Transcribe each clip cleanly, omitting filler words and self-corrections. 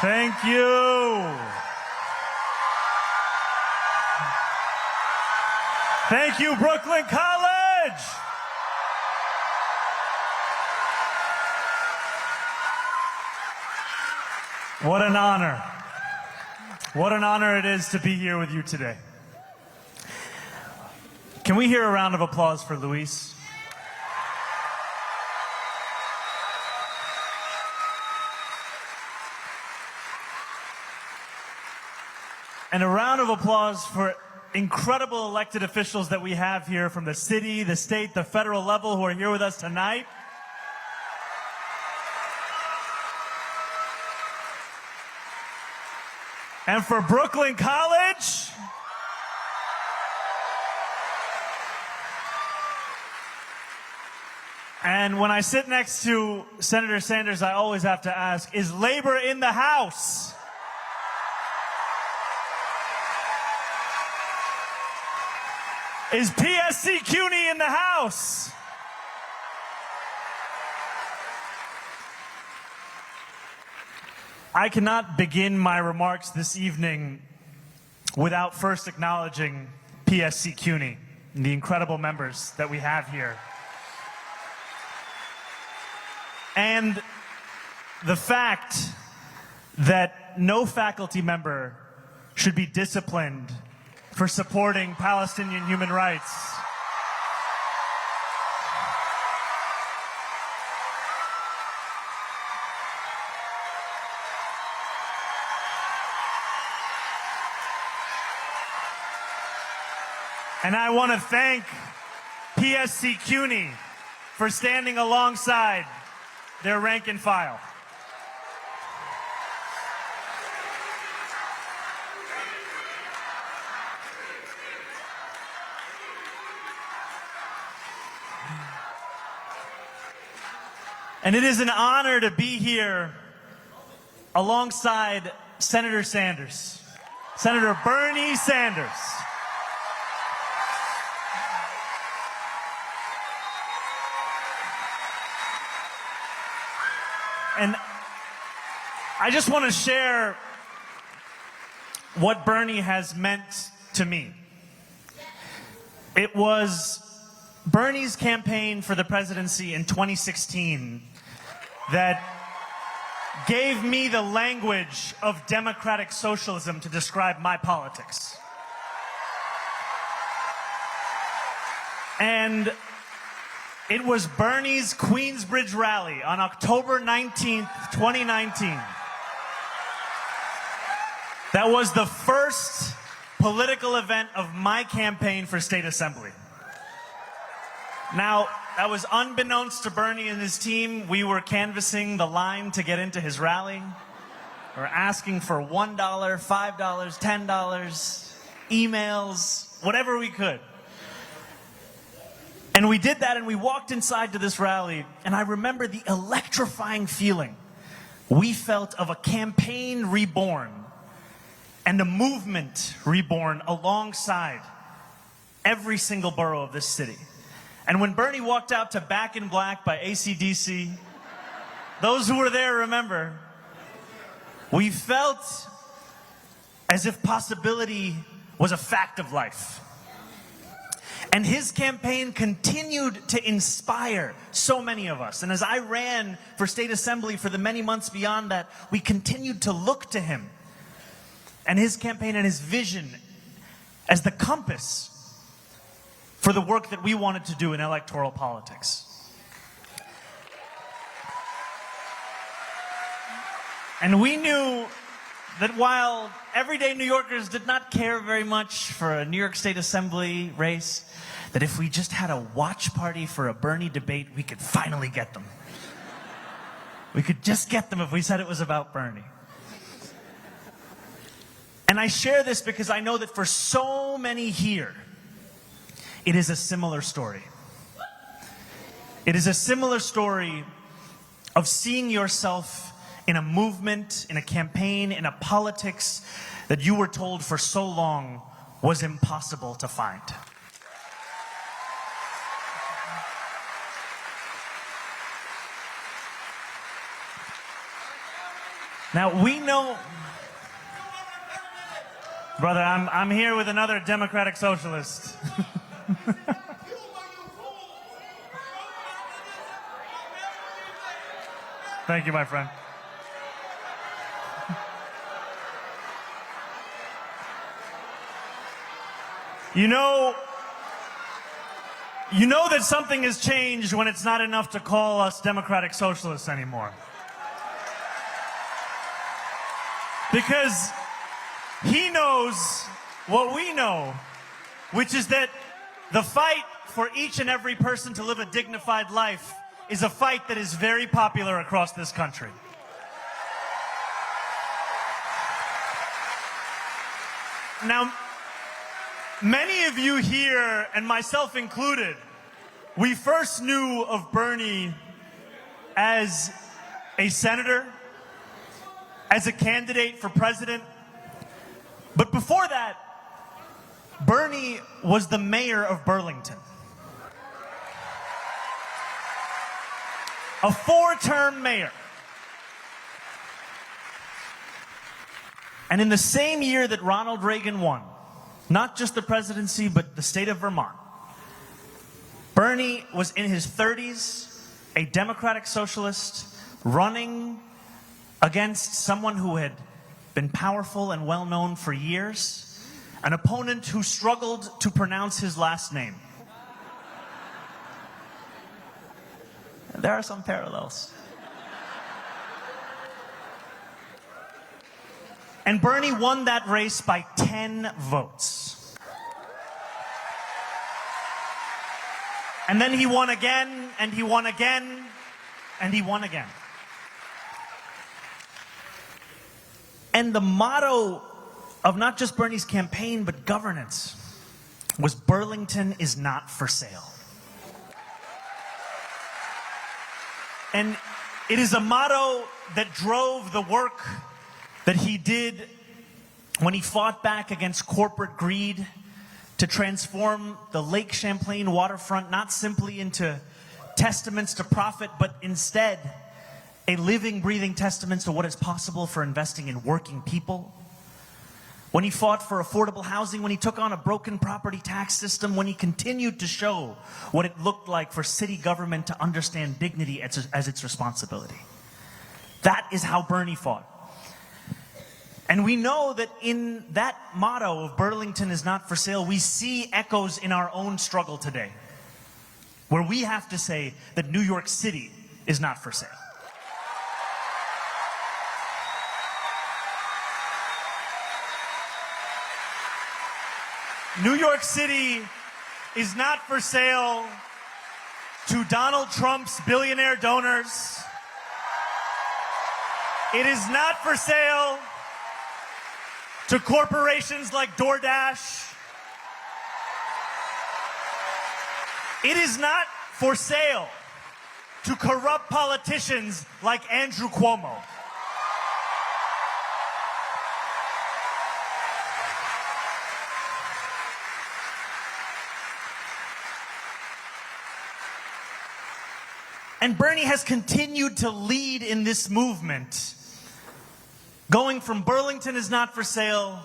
Thank you. Thank you, Brooklyn College. What an honor. What an honor it is to be here with you today. Can we hear a round of applause for Luis? And a round of applause for incredible elected officials that we have here from the city, the state, the federal level who are here with us tonight. And for Brooklyn College. And when I sit next to Senator Sanders, I always have to ask, is labor in the house? Is PSC CUNY in the house? I cannot begin my remarks this evening without first acknowledging PSC CUNY and the incredible members that we have here. And the fact that no faculty member should be disciplined for supporting Palestinian human rights. And I want to thank PSC CUNY for standing alongside their rank and file. And it is an honor to be here alongside Senator Sanders, Senator Bernie Sanders. And I just want to share what Bernie has meant to me. It was Bernie's campaign for the presidency in 2016 that gave me the language of democratic socialism to describe my politics. And it was Bernie's Queensbridge rally on October 19th, 2019. That was the first political event of my campaign for state assembly. Now, that was unbeknownst to Bernie and his team. We were canvassing the line to get into his rally. We were asking for $1, $5, $10, emails, whatever we could. And we did that, and we walked inside to this rally, and I remember the electrifying feeling we felt of a campaign reborn and a movement reborn alongside every single borough of this city. And when Bernie walked out to Back in Black by AC/DC, those who were there remember, we felt as if possibility was a fact of life. And his campaign continued to inspire so many of us. And as I ran for state assembly for the many months beyond that, we continued to look to him and his campaign and his vision as the compass for the work that we wanted to do in electoral politics. And we knew that while everyday New Yorkers did not care very much for a New York State Assembly race, that if we just had a watch party for a Bernie debate, we could finally get them. We could just get them if we said it was about Bernie. And I share this because I know that for so many here, it is a similar story. It is a similar story of seeing yourself in a movement, in a campaign, in a politics that you were told for so long was impossible to find. Now, we know, brother, I'm here with another Democratic Socialist. Thank you, my friend. You know that something has changed when it's not enough to call us Democratic Socialists anymore. Because he knows what we know, which is that the fight for each and every person to live a dignified life is a fight that is very popular across this country. Now, many of you here, and myself included, we first knew of Bernie as a senator, as a candidate for president. But before that, Bernie was the mayor of Burlington. A 4-term mayor. And in the same year that Ronald Reagan won, not just the presidency, but the state of Vermont, Bernie was in his 30s, a Democratic Socialist, running against someone who had been powerful and well-known for years, an opponent who struggled to pronounce his last name. There are some parallels. And Bernie won that race by 10 votes. And then he won again, and he won again, and he won again. And the motto of not just Bernie's campaign, but governance, was Burlington is not for sale. And it is a motto that drove the work that he did when he fought back against corporate greed to transform the Lake Champlain waterfront not simply into testaments to profit, but instead a living, breathing testament to what is possible for investing in working people. When he fought for affordable housing, when he took on a broken property tax system, when he continued to show what it looked like for city government to understand dignity as its responsibility. That is how Bernie fought. And we know that in that motto of Burlington is not for sale, we see echoes in our own struggle today, where we have to say that New York City is not for sale. New York City is not for sale to Donald Trump's billionaire donors. It is not for sale to corporations like DoorDash. It is not for sale to corrupt politicians like Andrew Cuomo. And Bernie has continued to lead in this movement, going from Burlington is not for sale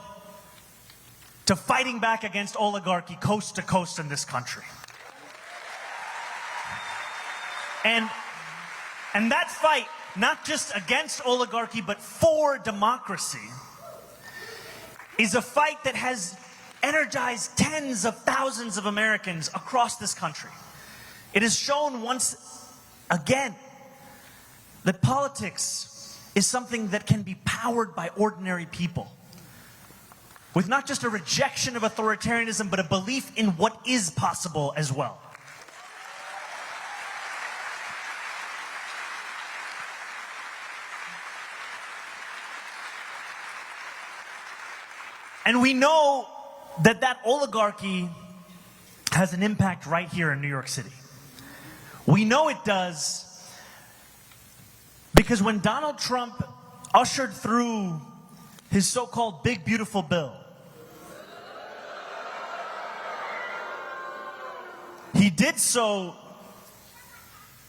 to fighting back against oligarchy coast to coast in this country. And that fight, not just against oligarchy, but for democracy, is a fight that has energized tens of thousands of Americans across this country. It has shown once again that politics is something that can be powered by ordinary people, with not just a rejection of authoritarianism, but a belief in what is possible as well. And we know that that oligarchy has an impact right here in New York City. We know it does because when Donald Trump ushered through his so-called Big Beautiful Bill, he did so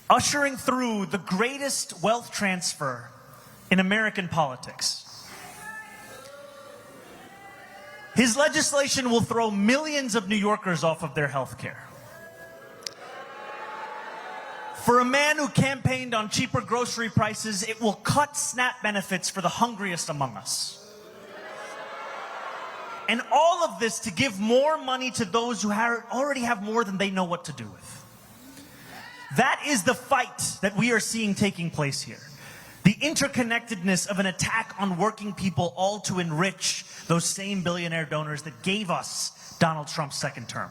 ushering through the greatest wealth transfer in American politics. His legislation will throw millions of New Yorkers off of their health care. For a man who campaigned on cheaper grocery prices, it will cut SNAP benefits for the hungriest among us. And all of this to give more money to those who already have more than they know what to do with. That is the fight that we are seeing taking place here. The interconnectedness of an attack on working people, all to enrich those same billionaire donors that gave us Donald Trump's second term.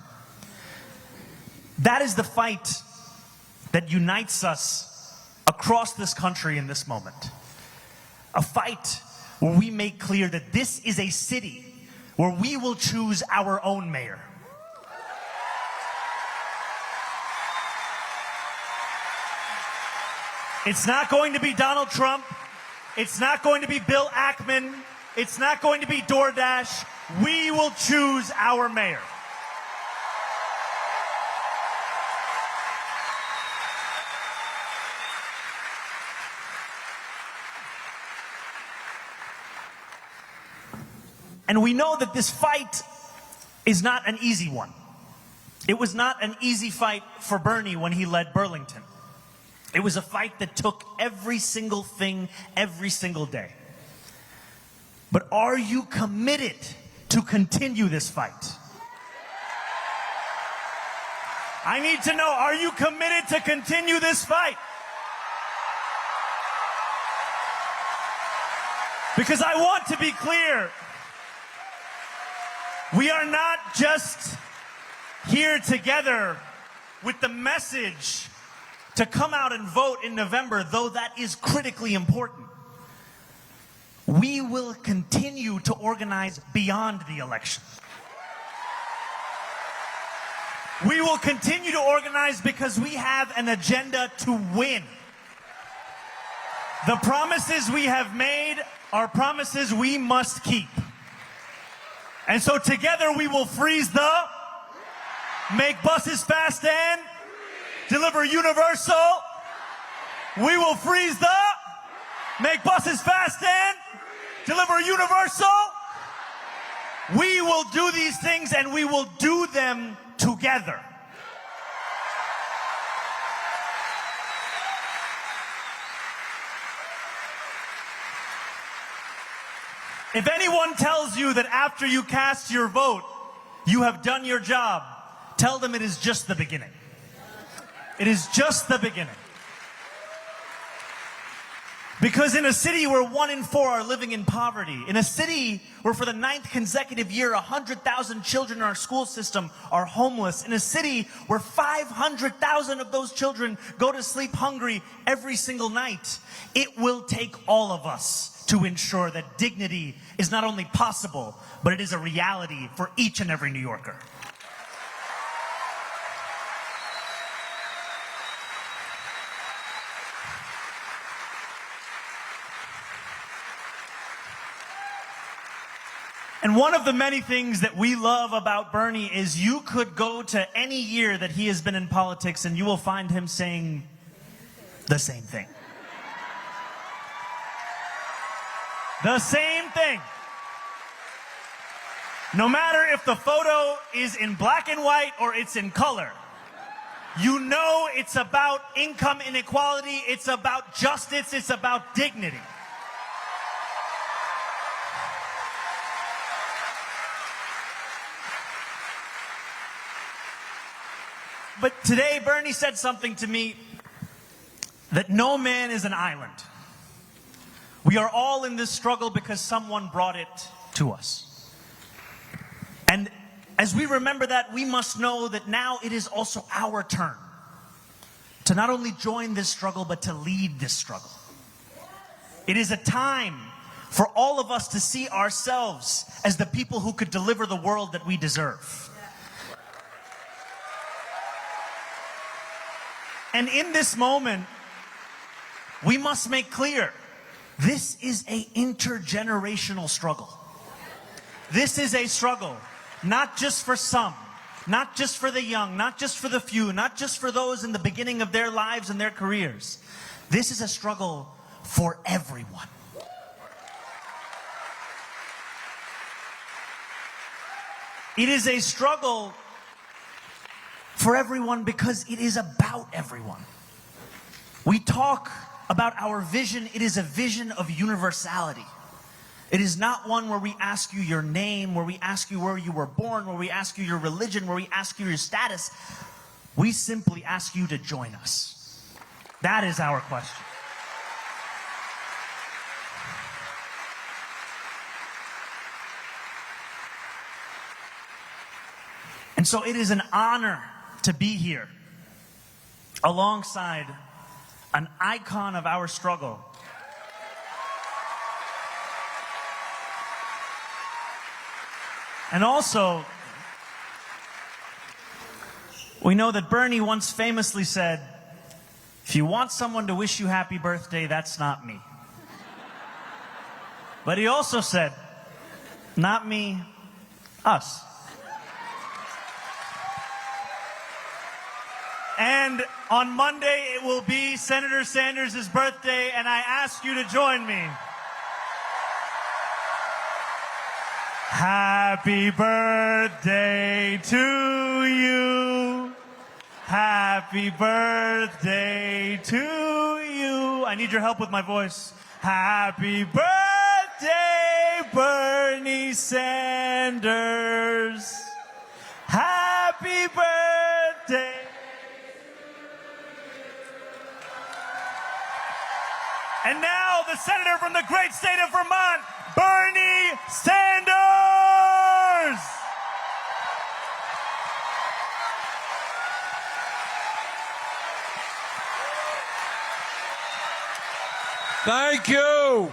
That is the fight that unites us across this country in this moment. A fight where we make clear that this is a city where we will choose our own mayor. It's not going to be Donald Trump. It's not going to be Bill Ackman. It's not going to be DoorDash. We will choose our mayor. And we know that this fight is not an easy one. It was not an easy fight for Bernie when he led Burlington. It was a fight that took every single thing, every single day. But are you committed to continue this fight? I need to know, are you committed to continue this fight? Because I want to be clear, we are not just here together with the message to come out and vote in November, though that is critically important. We will continue to organize beyond the election. We will continue to organize because we have an agenda to win. The promises we have made are promises we must keep. And so together we will freeze the, make buses fast and deliver universal. We will freeze the, make buses fast and deliver universal. We will do these things and we will do them together. If anyone tells you that after you cast your vote, you have done your job, tell them it is just the beginning. It is just the beginning. Because in a city where 1 in 4 are living in poverty, in a city where for the 9th consecutive year 100,000 children in our school system are homeless, in a city where 500,000 of those children go to sleep hungry every single night, it will take all of us to ensure that dignity is not only possible, but it is a reality for each and every New Yorker. And one of the many things that we love about Bernie is you could go to any year that he has been in politics and you will find him saying the same thing. The same thing. No matter if the photo is in black and white or it's in color, you know it's about income inequality, it's about justice, it's about dignity. But today, Bernie said something to me that no man is an island. We are all in this struggle because someone brought it to us. And as we remember that, we must know that now it is also our turn to not only join this struggle, but to lead this struggle. It is a time for all of us to see ourselves as the people who could deliver the world that we deserve. And in this moment, we must make clear, this is an intergenerational struggle. This is a struggle, not just for some, not just for the young, not just for the few, not just for those in the beginning of their lives and their careers. This is a struggle for everyone. It is a struggle for everyone because it is about everyone. We talk about our vision. It is a vision of universality. It is not one where we ask you your name, where we ask you where you were born, where we ask you your religion, where we ask you your status. We simply ask you to join us. That is our question. And so it is an honor to be here alongside an icon of our struggle. And also, we know that Bernie once famously said, if you want someone to wish you happy birthday, that's not me. But he also said, not me, us. And on Monday, it will be Senator Sanders' birthday, and I ask you to join me. Happy birthday to you. Happy birthday to you. I need your help with my voice. Happy birthday, Bernie Sanders. Happy birthday. And now the senator from the great state of Vermont, Bernie Sanders. Thank you.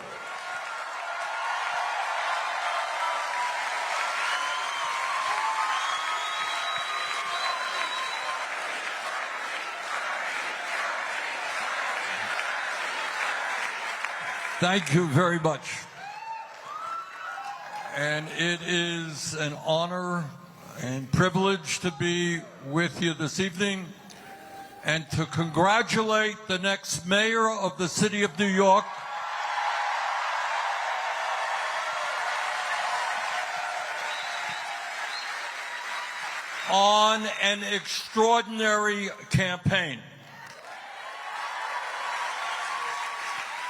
Thank you very much. And it is an honor and privilege to be with you this evening and to congratulate the next mayor of the city of New York, on an extraordinary campaign.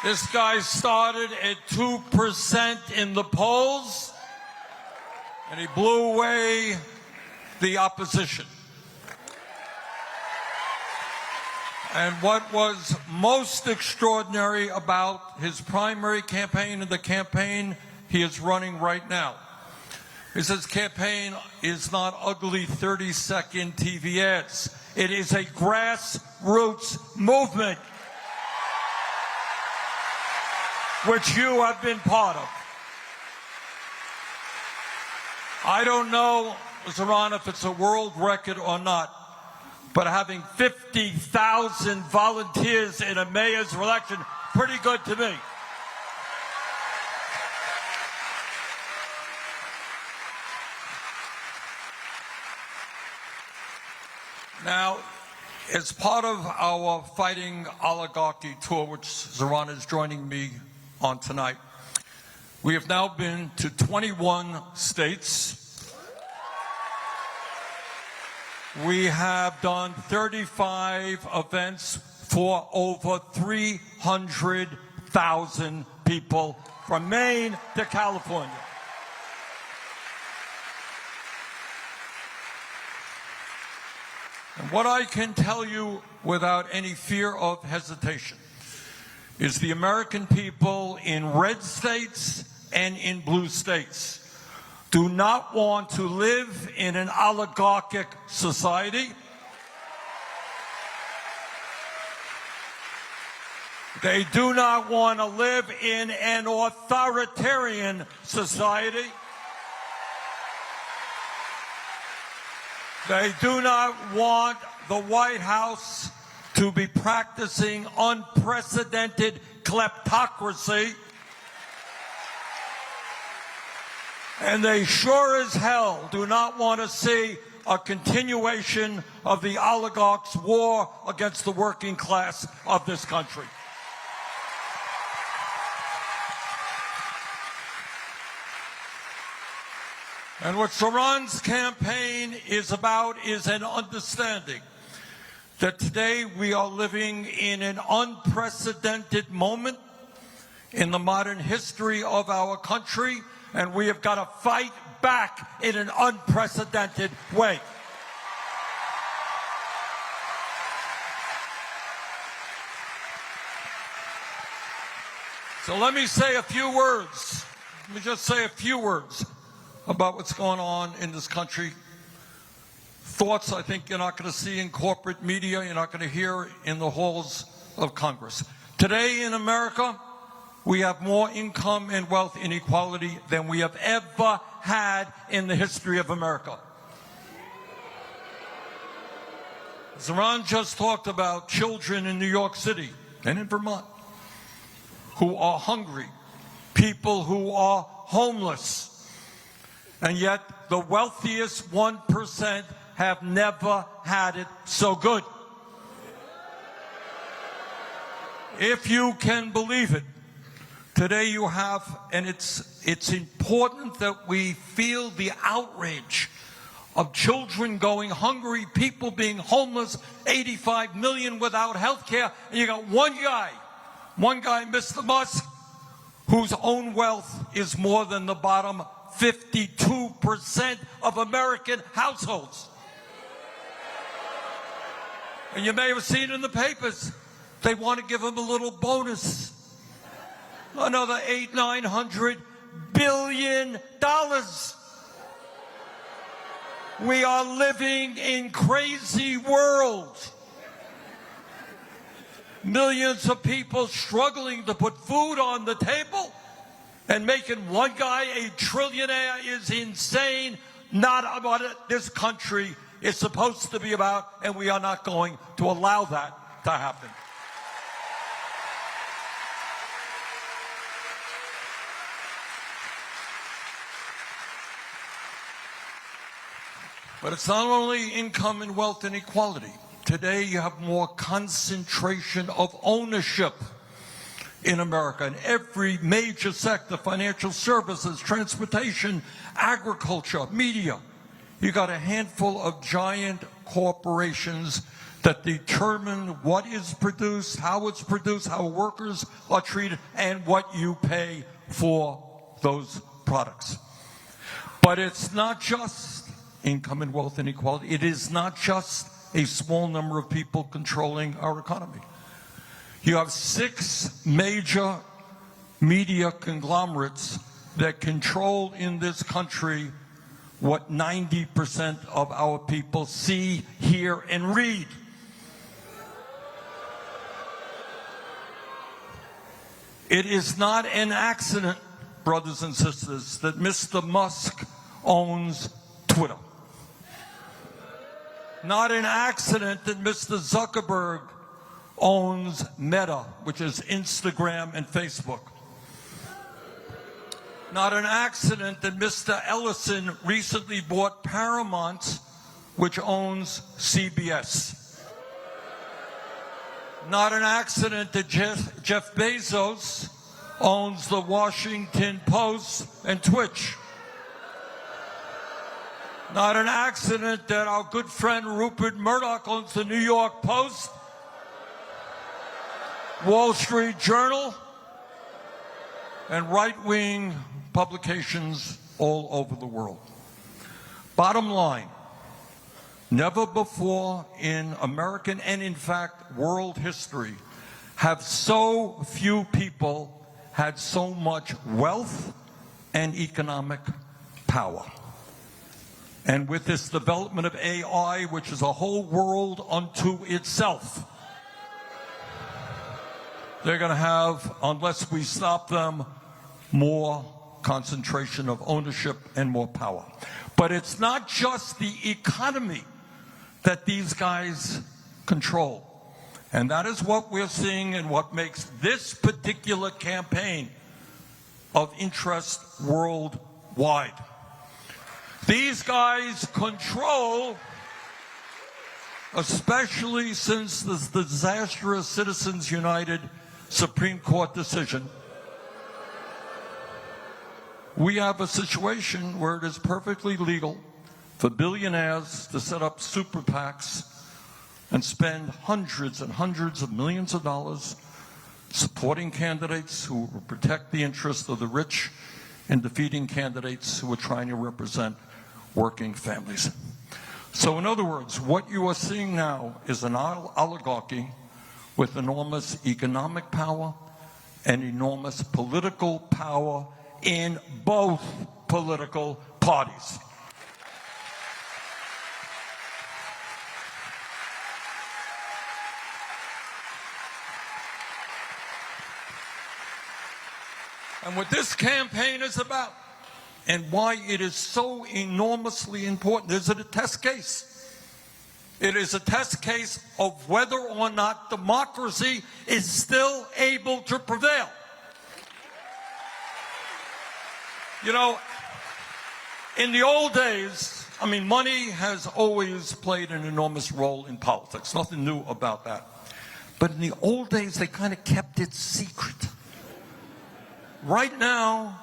This guy started at 2% in the polls, and he blew away the opposition. And what was most extraordinary about his primary campaign and the campaign he is running right now is his campaign is not ugly 30-second TV ads. It is a grassroots movement, which you have been part of. I don't know, Zohran, if it's a world record or not, but having 50,000 volunteers in a mayor's election, pretty good to me. Now, as part of our Fighting Oligarchy tour, which Zohran is joining me on tonight, we have now been to 21 states. We have done 35 events for over 300,000 people from Maine to California. And what I can tell you without any fear of hesitation is the American people in red states and in blue states do not want to live in an oligarchic society. They do not want to live in an authoritarian society. They do not want the White House to be practicing unprecedented kleptocracy. And they sure as hell do not want to see a continuation of the oligarchs' war against the working class of this country. And what Zohran's campaign is about is an understanding that today we are living in an unprecedented moment in the modern history of our country, and we have got to fight back in an unprecedented way. So let me say a few words. Let me just say a few words about what's going on in this country. Thoughts I think you're not going to see in corporate media, you're not going to hear in the halls of Congress. Today in America, we have more income and wealth inequality than we have ever had in the history of America. Zohran just talked about children in New York City and in Vermont who are hungry, people who are homeless, and yet the wealthiest 1% have never had it so good. If you can believe it, today you have, and it's important that we feel the outrage of children going hungry, people being homeless, 85 million without health care, and you got one guy, Mr. Musk, whose own wealth is more than the bottom 52% of American households. And you may have seen in the papers, they want to give him a little bonus. Another $800–900 billion. We are living in crazy world. Millions of people struggling to put food on the table, and making one guy a trillionaire is insane. Not what this country is supposed to be about, and we are not going to allow that to happen. But it's not only income and wealth inequality. Today you have more concentration of ownership in America in every major sector: financial services, transportation, agriculture, media. You got a handful of giant corporations that determine what is produced, how workers are treated, and what you pay for those products. But it's not just income and wealth inequality. It is not just a small number of people controlling our economy. You have 6 major media conglomerates that control in this country what 90% of our people see, hear, and read. It is not an accident, brothers and sisters, that Mr. Musk owns Twitter. Not an accident that Mr. Zuckerberg owns Meta, which is Instagram and Facebook. Not an accident that Mr. Ellison recently bought Paramount, which owns CBS. Not an accident that Jeff Bezos owns the Washington Post and Twitch. Not an accident that our good friend Rupert Murdoch owns the New York Post, Wall Street Journal, and right-wing publications all over the world. Bottom line, never before in American and, in fact, world history have so few people had so much wealth and economic power. And with this development of AI, which is a whole world unto itself, they're going to have, unless we stop them, more concentration of ownership and more power. But it's not just the economy that these guys control. And that is what we're seeing and what makes this particular campaign of interest worldwide. These guys control, especially since the disastrous Citizens United Supreme Court decision, we have a situation where it is perfectly legal for billionaires to set up super PACs and spend hundreds and hundreds of millions of dollars supporting candidates who will protect the interests of the rich and defeating candidates who are trying to represent working families. So in other words, what you are seeing now is an oligarchy with enormous economic power and enormous political power in both political parties. And what this campaign is about, and why it is so enormously important, is it a test case? It is a test case of whether or not democracy is still able to prevail. You know, in the old days, I mean, money has always played an enormous role in politics. Nothing new about that. But in the old days, they kind of kept it secret. Right now,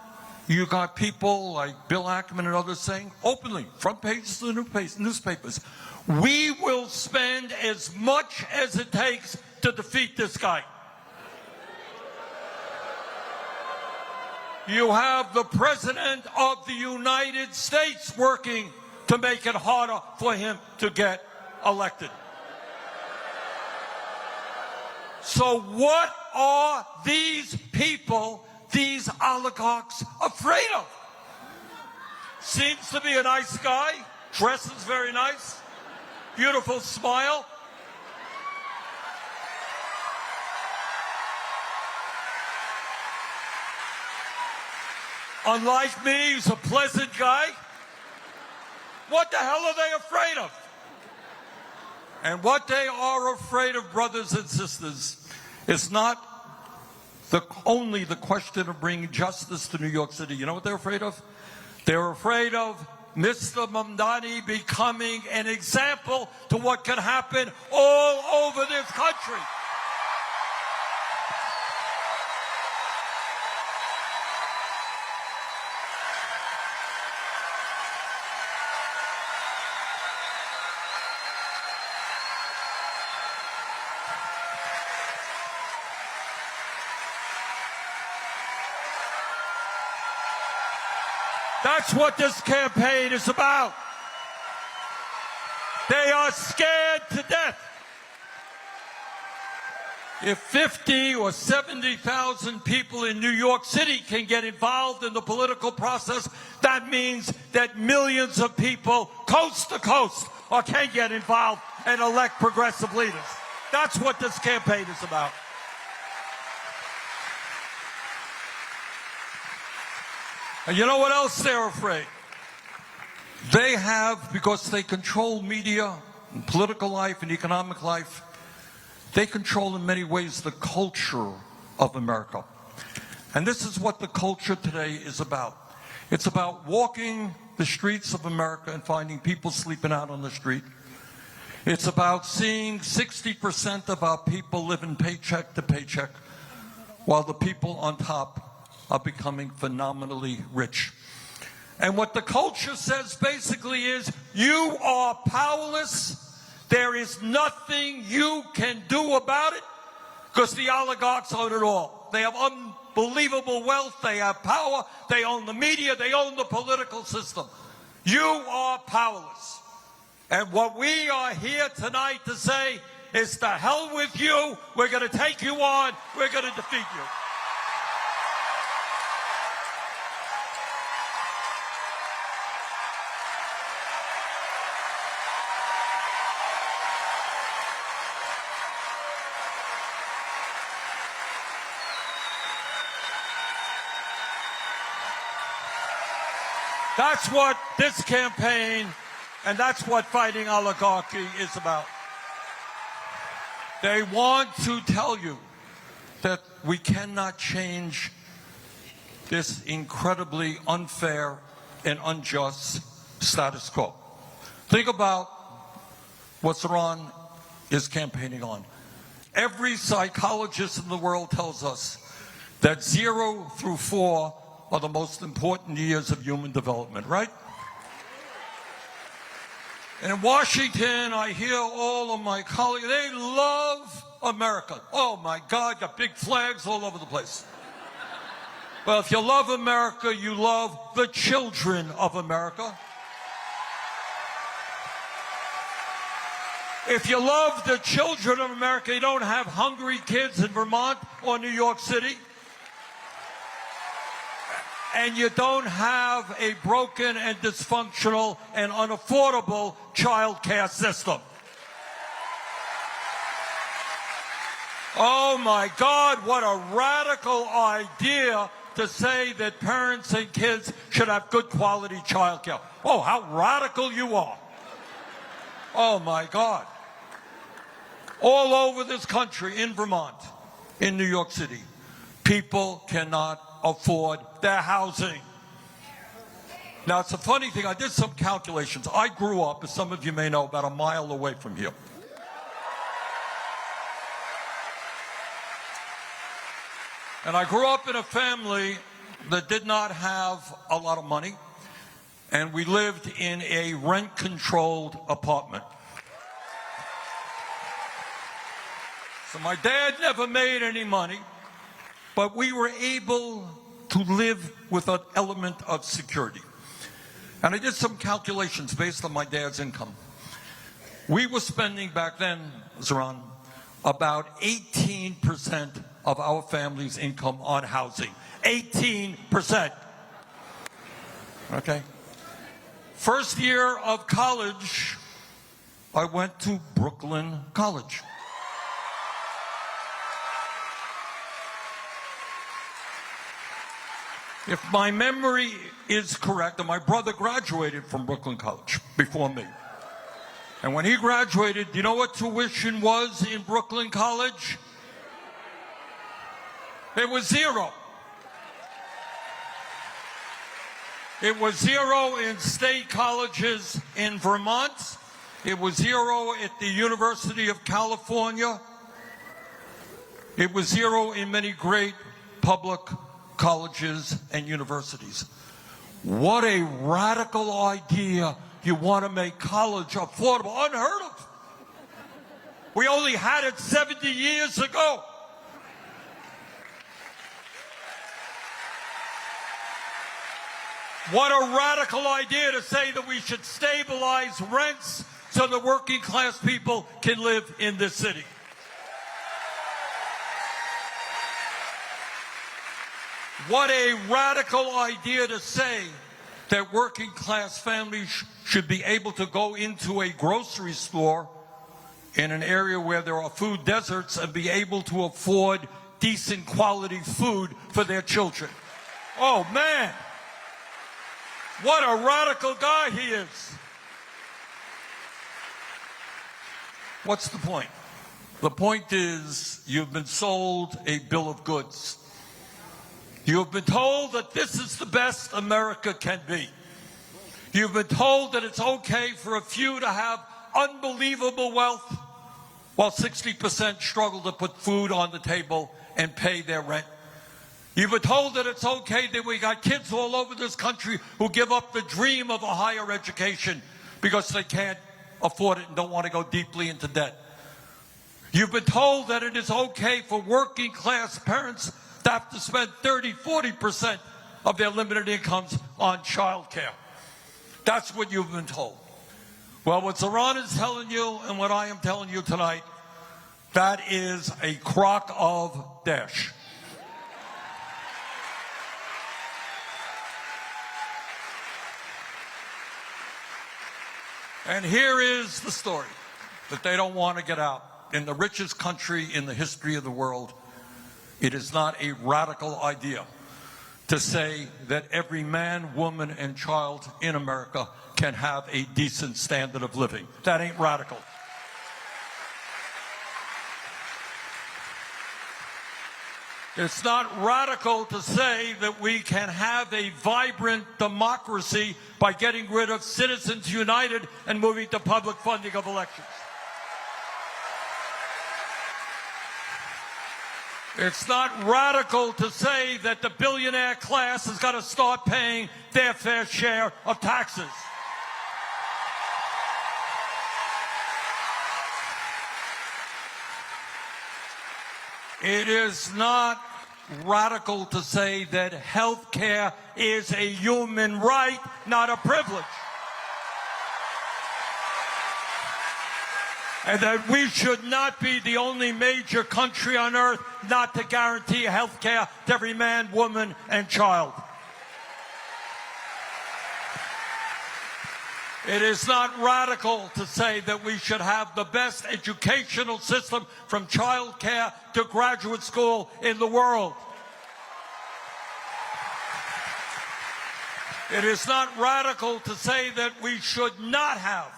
you got people like Bill Ackman and others saying openly, front pages of the newspapers, we will spend as much as it takes to defeat this guy. You have the President of the United States working to make it harder for him to get elected. So what are these people, these oligarchs, afraid of? Seems to be a nice guy, dresses very nice, beautiful smile. Unlike me, he's a pleasant guy. What the hell are they afraid of? And what they are afraid of, brothers and sisters, is not only the question of bringing justice to New York City. You know what they're afraid of? They're afraid of Mr. Mamdani becoming an example to what can happen all over this country. That's what this campaign is about. They are scared to death. If 50 or 70,000 people in New York City can get involved in the political process, that means that millions of people coast to coast can get involved and elect progressive leaders. That's what this campaign is about. And you know what else they're afraid? They have, because they control media, and political life, and economic life, they control in many ways the culture of America. And this is what the culture today is about. It's about walking the streets of America and finding people sleeping out on the street. It's about seeing 60% of our people living paycheck to paycheck, while the people on top are becoming phenomenally rich. And what the culture says basically is, you are powerless. There is nothing you can do about it, because the oligarchs own it all. They have unbelievable wealth. They have power. They own the media. They own the political system. You are powerless. And what we are here tonight to say is, to hell with you. We're going to take you on. We're going to defeat you. That's what this campaign, and that's what fighting oligarchy is about. They want to tell you that we cannot change this incredibly unfair and unjust status quo. Think about what Zohran is campaigning on. Every psychologist in the world tells us that 0 through 4 are the most important years of human development, right? And in Washington, I hear all of my colleagues, they love America. Oh my God, got big flags all over the place. Well, if you love America, you love the children of America. If you love the children of America, you don't have hungry kids in Vermont or New York City. And you don't have a broken and dysfunctional and unaffordable child care system. Oh my God, what a radical idea to say that parents and kids should have good quality child care. Oh, how radical you are. Oh my God. All over this country, in Vermont, in New York City, people cannot afford their housing. Now, it's a funny thing. I did some calculations. I grew up, as some of you may know, about a mile away from here. And I grew up in a family that did not have a lot of money, and we lived in a rent-controlled apartment. So my dad never made any money, but we were able to live with an element of security. And I did some calculations based on my dad's income. We were spending back then, Zohran, about 18% of our family's income on housing. 18%. Okay? First year of college, I went to Brooklyn College. If my memory is correct, and my brother graduated from Brooklyn College before me. And when he graduated, do you know what tuition was in Brooklyn College? It was zero. It was zero in state colleges in Vermont. It was zero at the University of California. It was zero in many great public colleges and universities. What a radical idea. You want to make college affordable. Unheard of. We only had it 70 years ago. What a radical idea to say that we should stabilize rents so that working class people can live in this city. What a radical idea to say that working class families should be able to go into a grocery store in an area where there are food deserts and be able to afford decent quality food for their children. Oh man, what a radical guy he is. What's the point? The point is you've been sold a bill of goods. You've been told that this is the best America can be. You've been told that it's okay for a few to have unbelievable wealth while 60% struggle to put food on the table and pay their rent. You've been told that it's okay that we got kids all over this country who give up the dream of a higher education because they can't afford it and don't want to go deeply into debt. You've been told that it is okay for working class parents to have to spend 30–40% of their limited incomes on child care. That's what you've been told. Well, what Zohran is telling you and what I am telling you tonight, that is a crock of dash. And here is the story that they don't want to get out. In the richest country in the history of the world, it is not a radical idea to say that every man, woman, and child in America can have a decent standard of living. That ain't radical. It's not radical to say that we can have a vibrant democracy by getting rid of Citizens United and moving to public funding of elections. It's not radical to say that the billionaire class has got to start paying their fair share of taxes. It is not radical to say that health care is a human right, not a privilege. And that we should not be the only major country on earth not to guarantee health care to every man, woman, and child. It is not radical to say that we should have the best educational system from child care to graduate school in the world. It is not radical to say that we should not have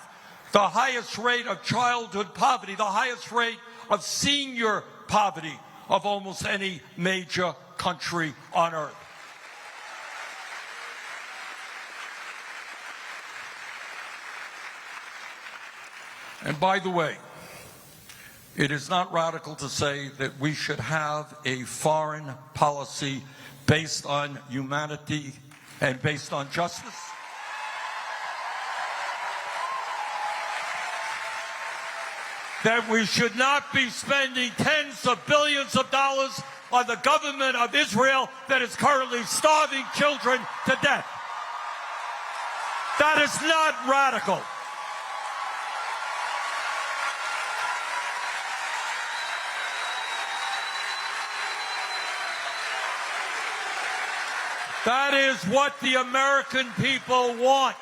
the highest rate of childhood poverty, the highest rate of senior poverty of almost any major country on earth. And by the way, it is not radical to say that we should have a foreign policy based on humanity and based on justice. That we should not be spending tens of billions of dollars on the government of Israel that is currently starving children to death. That is not radical. That is what the American people want.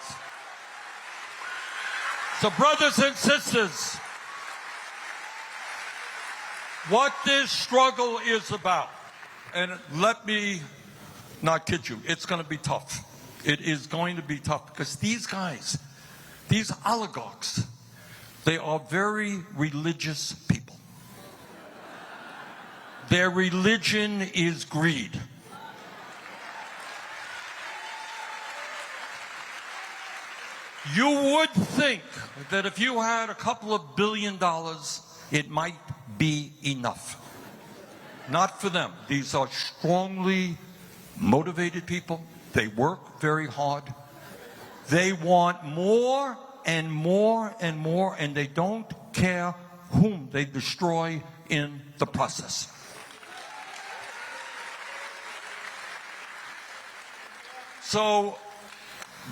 So, brothers and sisters, what this struggle is about, and let me not kid you, it's going to be tough. It is going to be tough because these guys, these oligarchs, they are very religious people. Their religion is greed. You would think that if you had a couple of $1 billion, it might be enough. Not for them. These are strongly motivated people. They work very hard. They want more and more and more, and they don't care whom they destroy in the process. So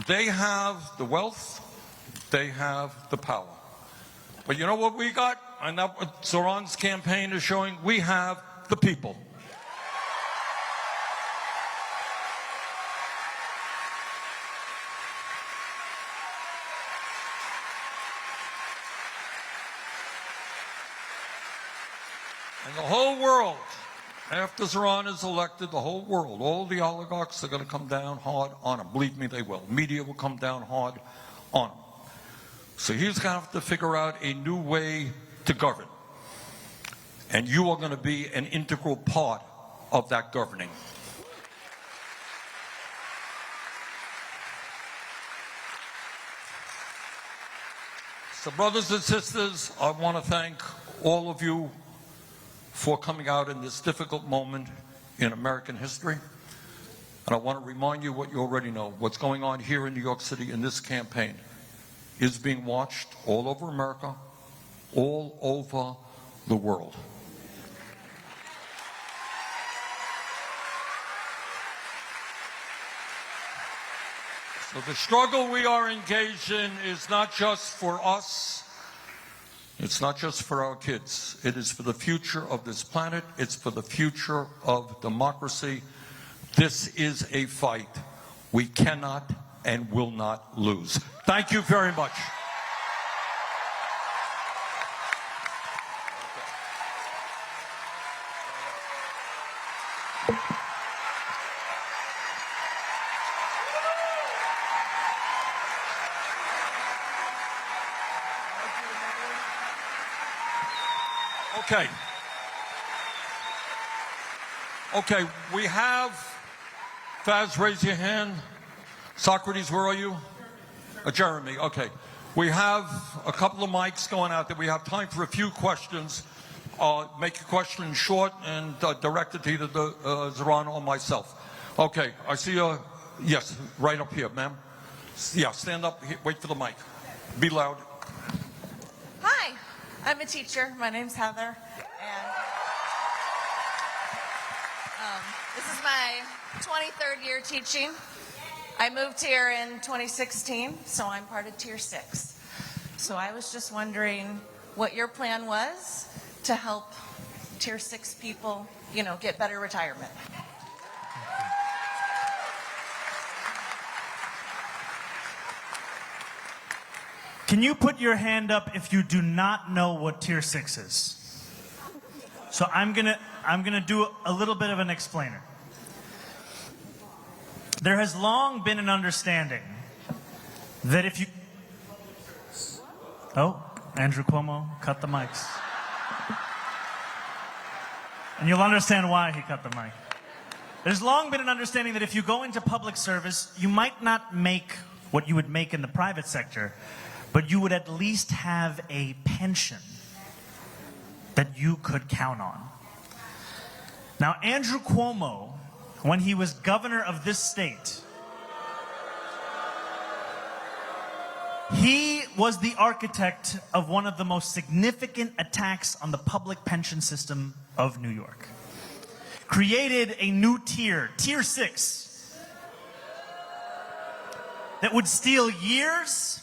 they have the wealth, they have the power. But you know what we got? And that's what Zohran's campaign is showing. We have the people. And the whole world, after Zohran is elected, the whole world, all the oligarchs are going to come down hard on him. Believe me, they will. Media will come down hard on him. So he's going to have to figure out a new way to govern. And you are going to be an integral part of that governing. So brothers and sisters, I want to thank all of you for coming out in this difficult moment in American history. And I want to remind you what you already know. What's going on here in New York City in this campaign is being watched all over America, all over the world. So the struggle we are engaged in is not just for us. It's not just for our kids. It is for the future of this planet. It's for the future of democracy. This is a fight we cannot and will not lose. Thank you very much. Okay. Okay, we have, Faz, raise your hand. Socrates, where are you? Jeremy, okay. We have a couple of mics going out there. We have time for a few questions. make your question short and direct it to either Zohran or myself. Okay, I see you. Yes, right up here, ma'am. Yeah, stand up. Wait for the mic. Be loud. Hi, I'm a teacher. My name's Heather, and this is my 23rd year teaching. I moved here in 2016, so I'm part of Tier 6. So I was just wondering what your plan was to help Tier 6 people, get better retirement. Can you put your hand up if you do not know what Tier 6 is? So I'm gonna do a little bit of an explainer. There has long been an understanding that if you... Oh, Andrew Cuomo cut the mics. And you'll understand why he cut the mic. There's long been an understanding that if you go into public service, you might not make what you would make in the private sector, but you would at least have a pension that you could count on. Now, Andrew Cuomo, when he was governor of this state, he was the architect of one of the most significant attacks on the public pension system of New York. Created a new tier, Tier 6, that would steal years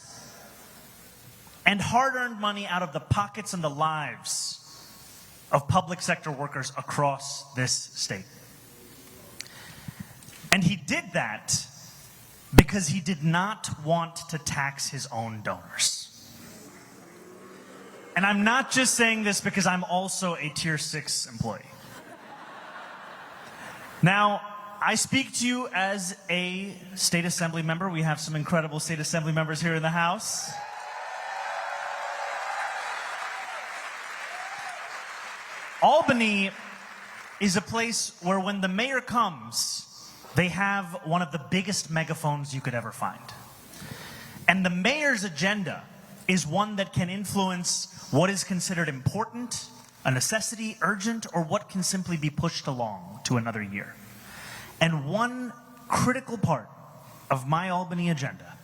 and hard-earned money out of the pockets and the lives of public sector workers across this state. And he did that because he did not want to tax his own donors. And I'm not just saying this because I'm also a Tier 6 employee. Now, I speak to you as a state assembly member. We have some incredible state assembly members here in the House. Albany is a place where when the mayor comes, they have one of the biggest megaphones you could ever find. And the mayor's agenda is one that can influence what is considered important, a necessity, urgent, or what can simply be pushed along to another year. And one critical part of my Albany agenda,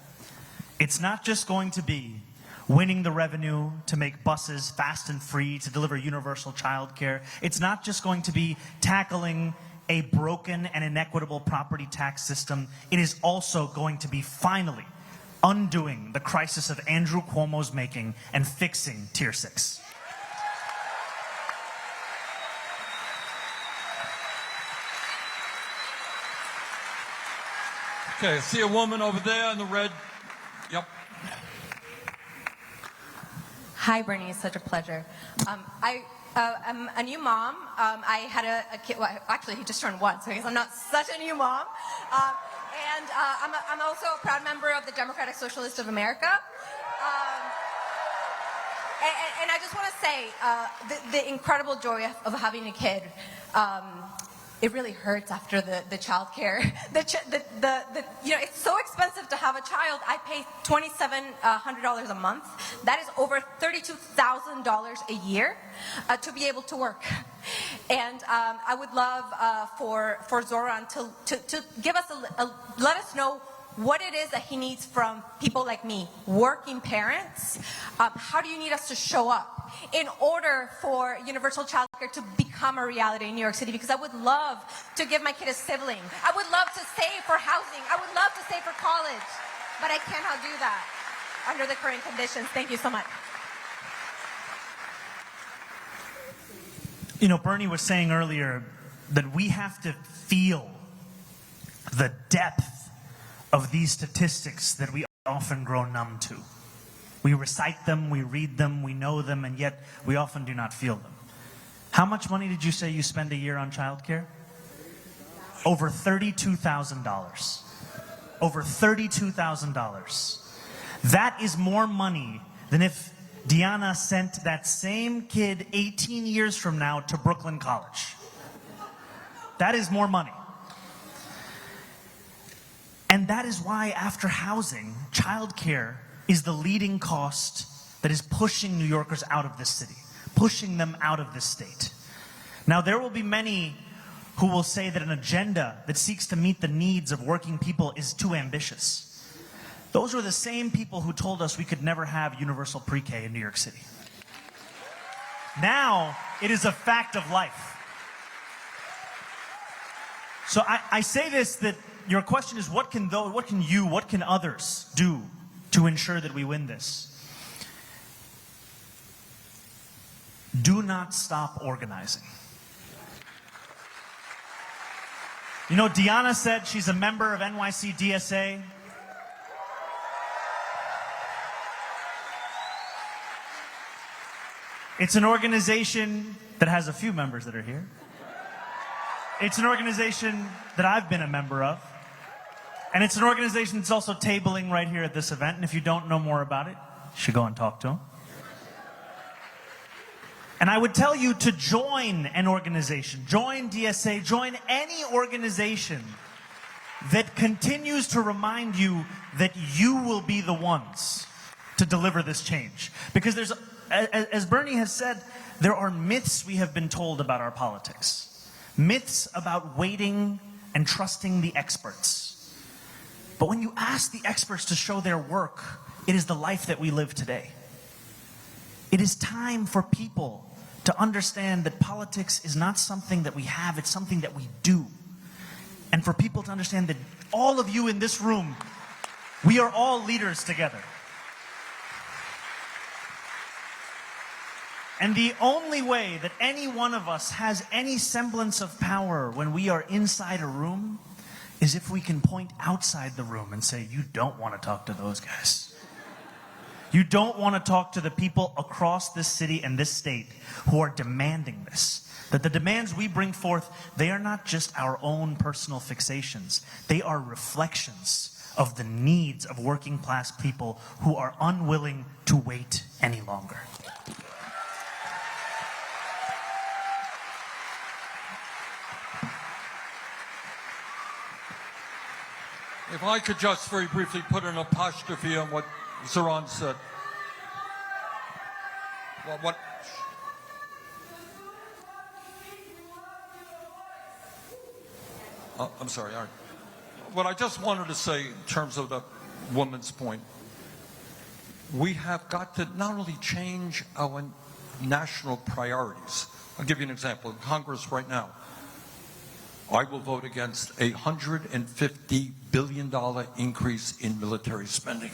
it's not just going to be winning the revenue to make buses fast and free, to deliver universal childcare. It's not just going to be tackling a broken and inequitable property tax system. It is also going to be finally undoing the crisis of Andrew Cuomo's making and fixing Tier 6. Okay, I see a woman over there in the red. Yep. Hi, Bernie. It's such a pleasure. I'm a new mom. I had a kid. Well, actually, he just turned 1, so I guess I'm not such a new mom. And I'm also a proud member of the Democratic Socialists of America. And I just want to say the incredible joy of having a kid. It really hurts after the child care. It's so expensive to have a child. I pay $2,700 a month. That is over $32,000 a year to be able to work. And I would love for Zohran to give us let us know what it is that he needs from people like me, working parents. How do you need us to show up in order for universal childcare to become a reality in New York City? Because I would love to give my kid a sibling. I would love to save for housing. I would love to save for college. But I cannot do that under the current conditions. Thank you so much. You know, Bernie was saying earlier that we have to feel the depth of these statistics that we often grow numb to. We recite them, we read them, we know them, and yet we often do not feel them. How much money did you say you spend a year on childcare? Over $32,000. Over $32,000. That is more money than if Deanna sent that same kid 18 years from now to Brooklyn College. That is more money. And that is why, after housing, childcare is the leading cost that is pushing New Yorkers out of this city. pushing them out of this state. Now, there will be many who will say that an agenda that seeks to meet the needs of working people is too ambitious. Those were the same people who told us we could never have universal pre-K in New York City. Now, it is a fact of life. So I say this, that your question is, what can others do to ensure that we win this? Do not stop organizing. You know, Deanna said she's a member of NYC DSA. It's an organization that has a few members that are here. It's an organization that I've been a member of. And it's an organization that's also tabling right here at this event. And if you don't know more about it, you should go and talk to them. And I would tell you to join an organization, join DSA, join any organization that continues to remind you that you will be the ones to deliver this change. Because there's, as Bernie has said, there are myths we have been told about our politics. Myths about waiting and trusting the experts. But when you ask the experts to show their work, it is the life that we live today. It is time for people to understand that politics is not something that we have, it's something that we do. And for people to understand that all of you in this room, we are all leaders together. And the only way that any one of us has any semblance of power when we are inside a room is if we can point outside the room and say, you don't want to talk to those guys. You don't want to talk to the people across this city and this state who are demanding this. That the demands we bring forth, they are not just our own personal fixations. They are reflections of the needs of working class people who are unwilling to wait any longer. If I could just very briefly put an apostrophe on what Zohran said. Well, I'm sorry. What I just wanted to say in terms of the woman's point, we have got to not only change our national priorities. I'll give you an example. In Congress right now, I will vote against a $150 billion increase in military spending.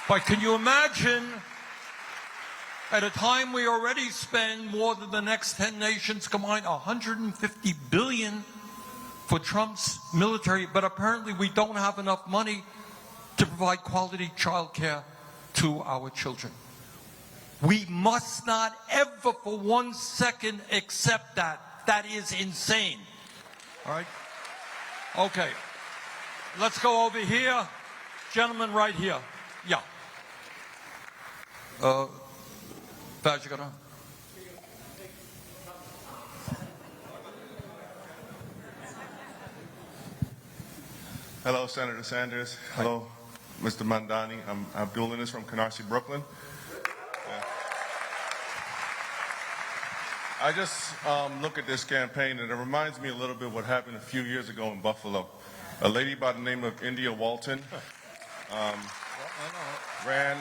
But can you imagine, at a time we already spend more than the next 10 nations combined, $150 billion for Trump's military, but apparently we don't have enough money to provide quality child care to our children. We must not ever for 1 second accept that. That is insane. All right? Okay. Let's go over here. Gentleman right here. Yeah. Vajagara. Hello, Senator Sanders. Hello, Mr. Mamdani. I'm Abdul Innes from Canarsie, Brooklyn. I just look at this campaign, and it reminds me a little bit of what happened a few years ago in Buffalo. A lady by the name of India Walton ran.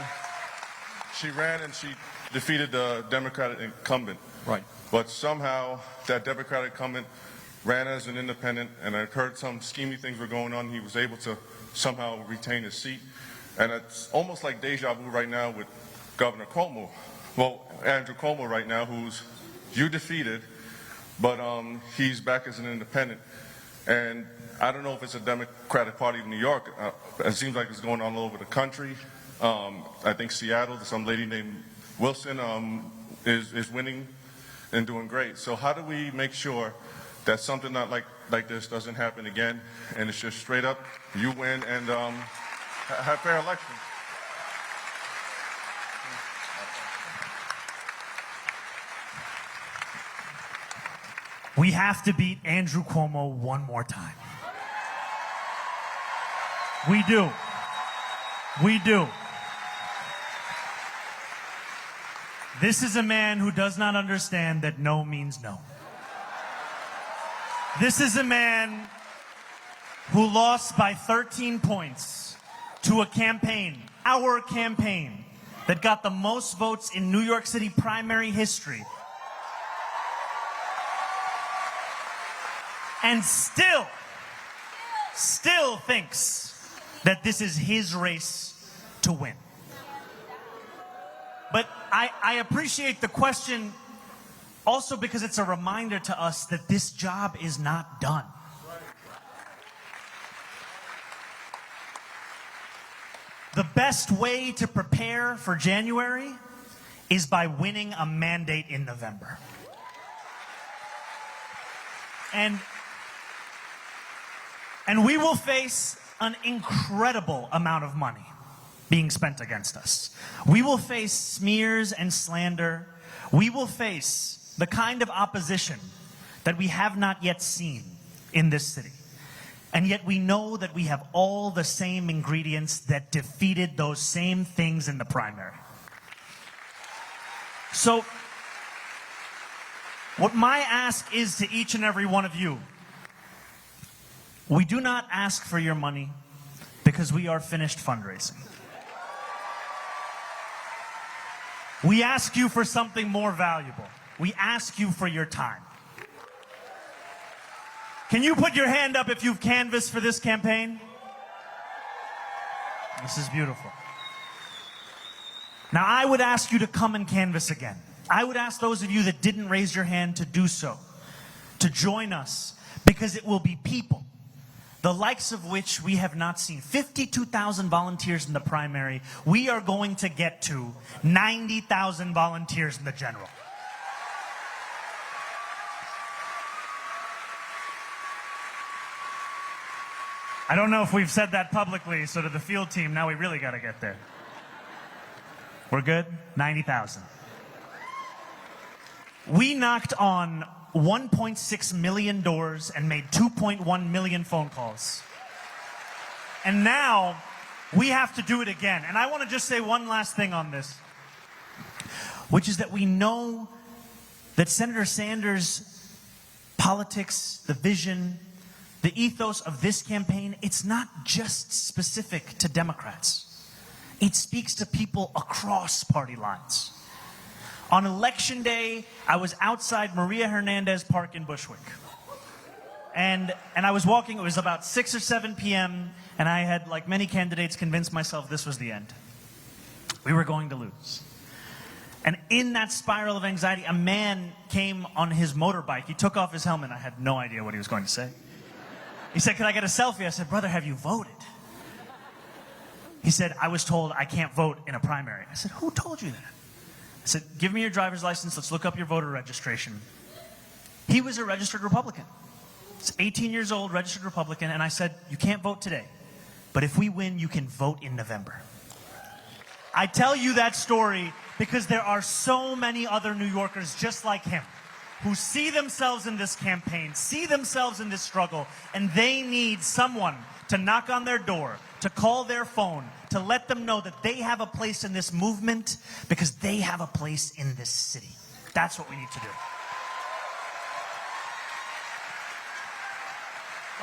She ran and she defeated the Democratic incumbent. Right. But somehow that Democratic incumbent ran as an independent, and I've heard some schemy things were going on. He was able to somehow retain his seat. And it's almost like deja vu right now with Governor Cuomo. Well, Andrew Cuomo right now, who's you defeated, but he's back as an independent. And I don't know if it's a Democratic Party of New York. It seems like it's going on all over the country. I think Seattle, some lady named Wilson is winning and doing great. So how do we make sure that something not like this doesn't happen again, and it's just straight up, you win and have fair elections? We have to beat Andrew Cuomo one more time. We do. We do. This is a man who does not understand that no means no. This is a man who lost by 13 points to a campaign, our campaign, that got the most votes in New York City primary history. And still thinks that this is his race to win. But I appreciate the question also because it's a reminder to us that this job is not done. The best way to prepare for January is by winning a mandate in November. And we will face an incredible amount of money being spent against us. We will face smears and slander. We will face the kind of opposition that we have not yet seen in this city. And yet we know that we have all the same ingredients that defeated those same things in the primary. So, what my ask is to each and every one of you, we do not ask for your money because we are finished fundraising. We ask you for something more valuable. We ask you for your time. Can you put your hand up if you've canvassed for this campaign? This is beautiful. Now, I would ask you to come and canvass again. I would ask those of you that didn't raise your hand to do so, to join us, because it will be people, the likes of which we have not seen. 52,000 volunteers in the primary. We are going to get to 90,000 volunteers in the general. I don't know if we've said that publicly, so to the field team, now we really got to get there. We're good? 90,000. We knocked on 1.6 million doors and made 2.1 million phone calls. And now we have to do it again. And I want to just say one last thing on this, which is that we know that Senator Sanders' politics, the vision, the ethos of this campaign, it's not just specific to Democrats. It speaks to people across party lines. On Election Day, I was outside Maria Hernandez Park in Bushwick. And I was walking, it was about 6 or 7 p.m., and I had, like many candidates, convinced myself this was the end. We were going to lose. And in that spiral of anxiety, a man came on his motorbike. He took off his helmet. I had no idea what he was going to say. He said, "Can I get a selfie?" I said, "Brother, have you voted?" He said, "I was told I can't vote in a primary." I said, "Who told you that?" I said, "Give me your driver's license. Let's look up your voter registration." He was a registered Republican. He's 18 years old, registered Republican. And I said, "You can't vote today, but if we win, you can vote in November." I tell you that story because there are so many other New Yorkers just like him who see themselves in this campaign, see themselves in this struggle, and they need someone to knock on their door, to call their phone, to let them know that they have a place in this movement because they have a place in this city. That's what we need to do.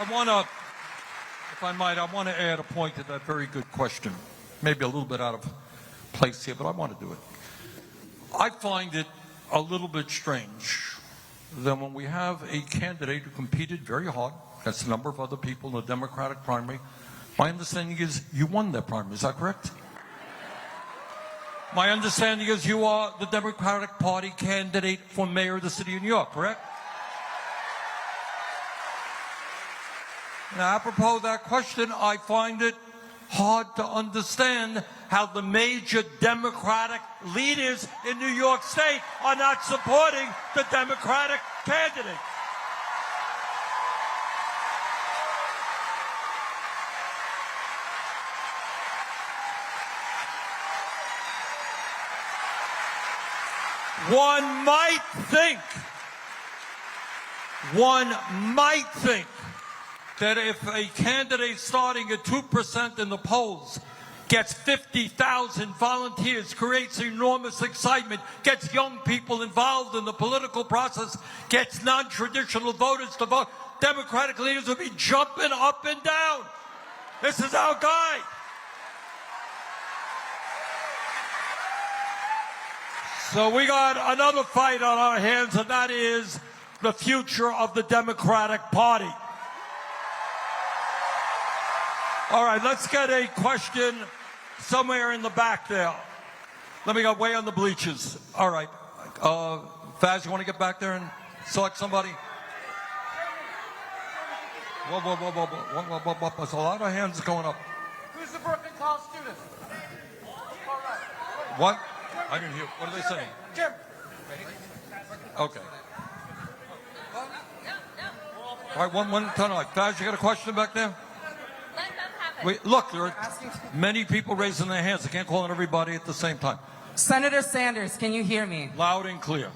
I want to, if I might, I want to add a point to that very good question. Maybe a little bit out of place here, but I want to do it. I find it a little bit strange that when we have a candidate who competed very hard against a number of other people in the Democratic primary, my understanding is you won that primary. Is that correct? My understanding is you are the Democratic Party candidate for mayor of the city of New York, correct? Now, apropos of that question, I find it hard to understand how the major Democratic leaders in New York State are not supporting the Democratic candidate. One might think that if a candidate starting at 2% in the polls gets 50,000 volunteers, creates enormous excitement, gets young people involved in the political process, gets non-traditional voters to vote, Democratic leaders will be jumping up and down. This is our guy. So we got another fight on our hands, and that is the future of the Democratic Party. All right, let's get a question somewhere in the back there. Let me go way on the bleachers. All right. Faz, you want to get back there and select somebody? Whoa, whoa, whoa, whoa, whoa, whoa, whoa, whoa. There's a lot of hands going up. Who's the Brooklyn College student? All right. What? I didn't hear. What are they saying? Jim. Okay. All right, one tonight. Faz, you got a question back there? Let them have it. Wait, look, there are many people raising their hands. I can't call on everybody at the same time. Senator Sanders, can you hear me? Loud and clear.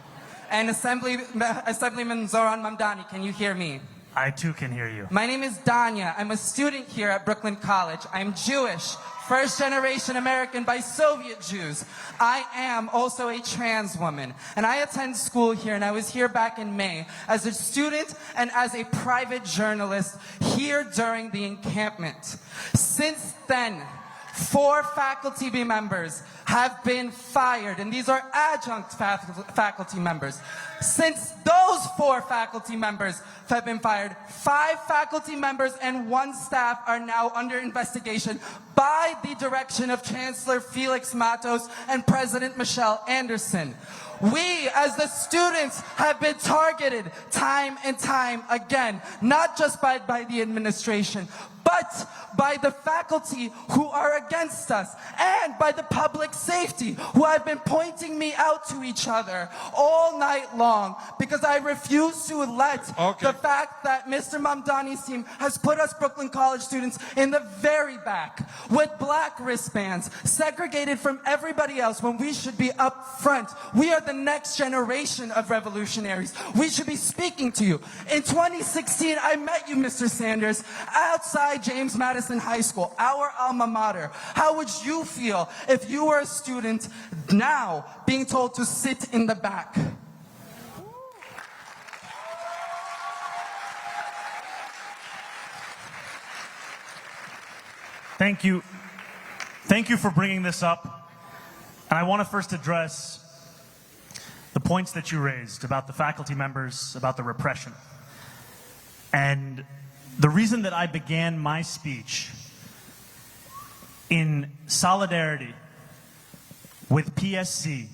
And Assemblyman Zohran Mamdani, can you hear me? I too can hear you. My name is Danya. I'm a student here at Brooklyn College. I'm Jewish, first-generation American by Soviet Jews. I am also a trans woman, and I attend school here, and I was here back in May as a student and as a private journalist here during the encampment. Since then, 4 faculty members have been fired, and these are adjunct faculty members. Since those 4 faculty members have been fired, 5 faculty members and 1 staff are now under investigation by the direction of Chancellor Felix Matos and President Michelle Anderson. We, as the students, have been targeted time and time again, not just by the administration, but by the faculty who are against us, and by the public safety who have been pointing me out to each other all night long, because I refuse to let the fact that Mr. Mamdani's team has put us Brooklyn College students in the very back with black wristbands, segregated from everybody else when we should be up front. We are the next generation of revolutionaries. We should be speaking to you. In 2016, I met you, Mr. Sanders, outside James Madison High School, our alma mater. How would you feel if you were a student now being told to sit in the back? Thank you. Thank you for bringing this up. And I want to first address the points that you raised about the faculty members, about the repression. And the reason that I began my speech in solidarity with PSC,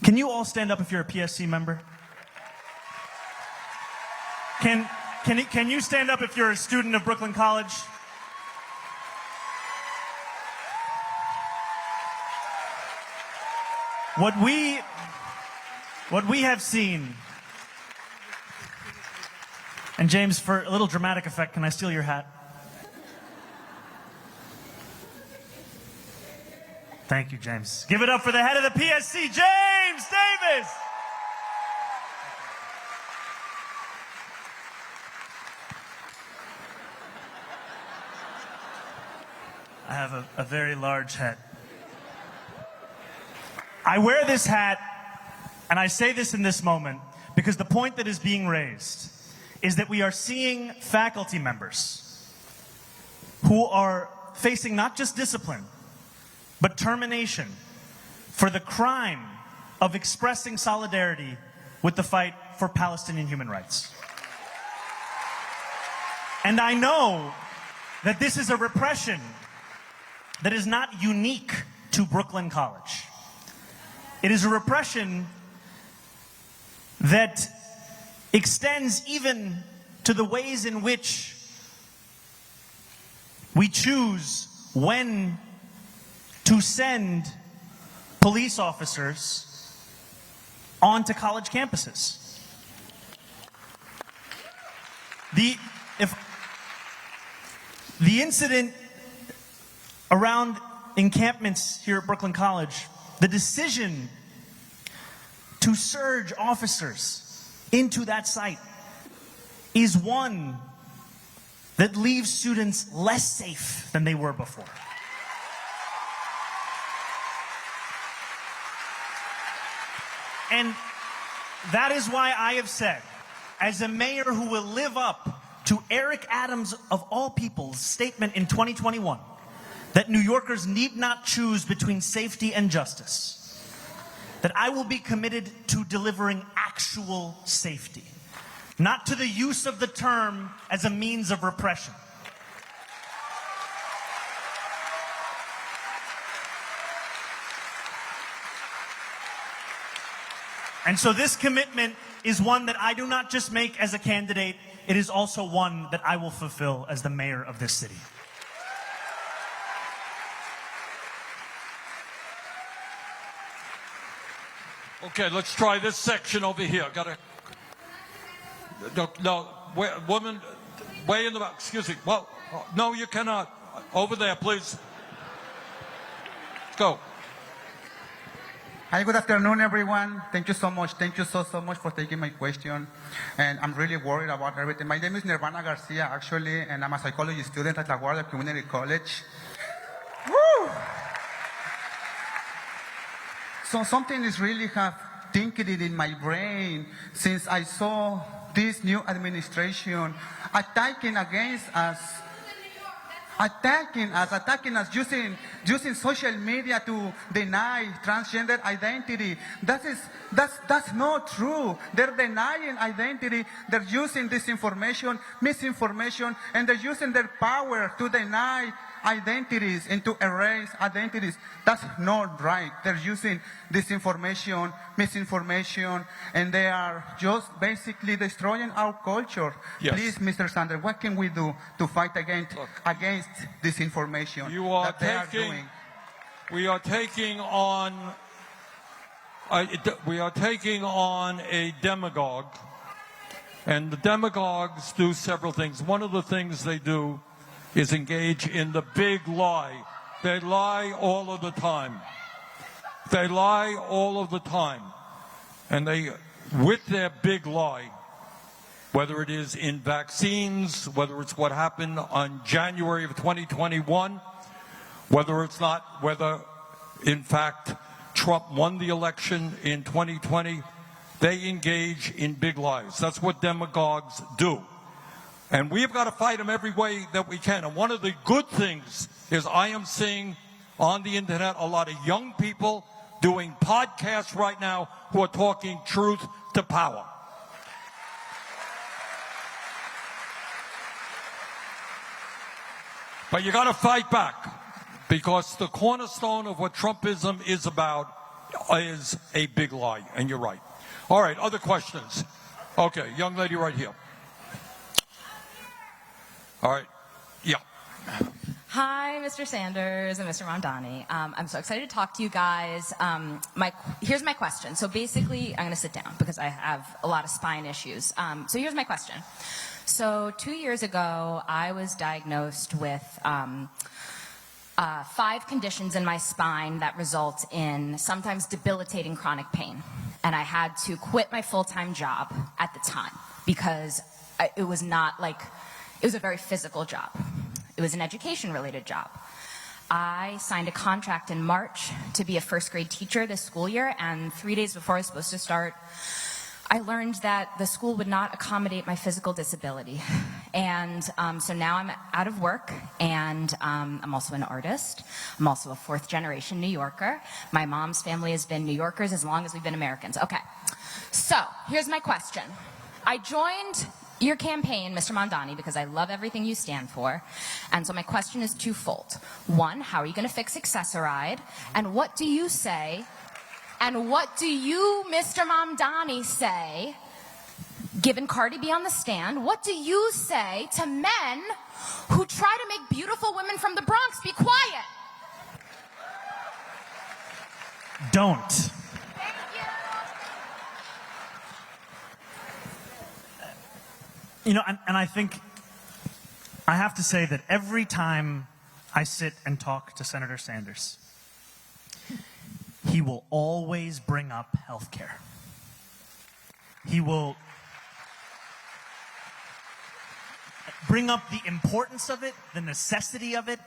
can you all stand up if you're a PSC member? Can you stand up if you're a student of Brooklyn College? What we have seen, and James, for a little dramatic effect, can I steal your hat? Thank you, James. Give it up for the head of the PSC, James Davis! I have a very large hat. I wear this hat, and I say this in this moment, because the point that is being raised is that we are seeing faculty members who are facing not just discipline, but termination for the crime of expressing solidarity with the fight for Palestinian human rights. And I know that this is a repression that is not unique to Brooklyn College. It is a repression that extends even to the ways in which we choose when to send police officers onto college campuses. The incident around encampments here at Brooklyn College, the decision to surge officers into that site is one that leaves students less safe than they were before. And that is why I have said, as a mayor who will live up to Eric Adams, of all people's statement in 2021, that New Yorkers need not choose between safety and justice, that I will be committed to delivering actual safety, not to the use of the term as a means of repression. And so this commitment is one that I do not just make as a candidate, it is also one that I will fulfill as the mayor of this city. Okay, let's try this section over here. No, woman, way in the back. Excuse me. Well, no, you cannot. Over there, please. Go. Hi, good afternoon, everyone. Thank you so much. Thank you so much for taking my question. And I'm really worried about everything. My name is Nirvana Garcia, actually, and I'm a psychology student at La Guardia Community College. Woo! So something is really thinking it in my brain since I saw this new administration attacking us, using social media to deny transgender identity. That's not true. They're denying identity. They're using disinformation, misinformation, and they're using their power to deny identities and to erase identities. That's not right. They're using disinformation, misinformation, and they are just basically destroying our culture. Yes. Please, Mr. Sanders, what can we do to fight against disinformation that they are doing? We are taking on a demagogue, and the demagogues do several things. One of the things they do is engage in the big lie. They lie all of the time. They lie all of the time. And they, with their big lie, whether it is in vaccines, whether it's what happened on January of 2021, whether in fact Trump won the election in 2020, they engage in big lies. That's what demagogues do. And we've got to fight them every way that we can. And one of the good things is I am seeing on the internet a lot of young people doing podcasts right now who are talking truth to power. But you got to fight back, because the cornerstone of what Trumpism is about is a big lie, and you're right. All right, other questions? Okay, young lady right here. All right. Yeah. Hi, Mr. Sanders and Mr. Mamdani. I'm so excited to talk to you guys. Here's my question. So basically, I'm going to sit down because I have a lot of spine issues. So here's my question. So 2 years ago, I was diagnosed with 5 conditions in my spine that result in sometimes debilitating chronic pain. And I had to quit my full-time job at the time because it was not like... It was a very physical job. It was an education-related job. I signed a contract in March to be a first-grade teacher this school year, and 3 days before I was supposed to start, I learned that the school would not accommodate my physical disability. And so now I'm out of work, and I'm also an artist. I'm also a 4th-generation New Yorker. My mom's family has been New Yorkers as long as we've been Americans. Okay, so here's my question. I joined your campaign, Mr. Mamdani, because I love everything you stand for. And so my question is twofold. One, how are you going to fix Accessoride? And what do you say, and what do you, Mr. Mamdani, say, given Cardi B on the stand, what do you say to men who try to make beautiful women from the Bronx be quiet? Don't. You know, and I think I have to say that every time I sit and talk to Senator Sanders, he will always bring up healthcare. He will bring up the importance of it, the necessity of it,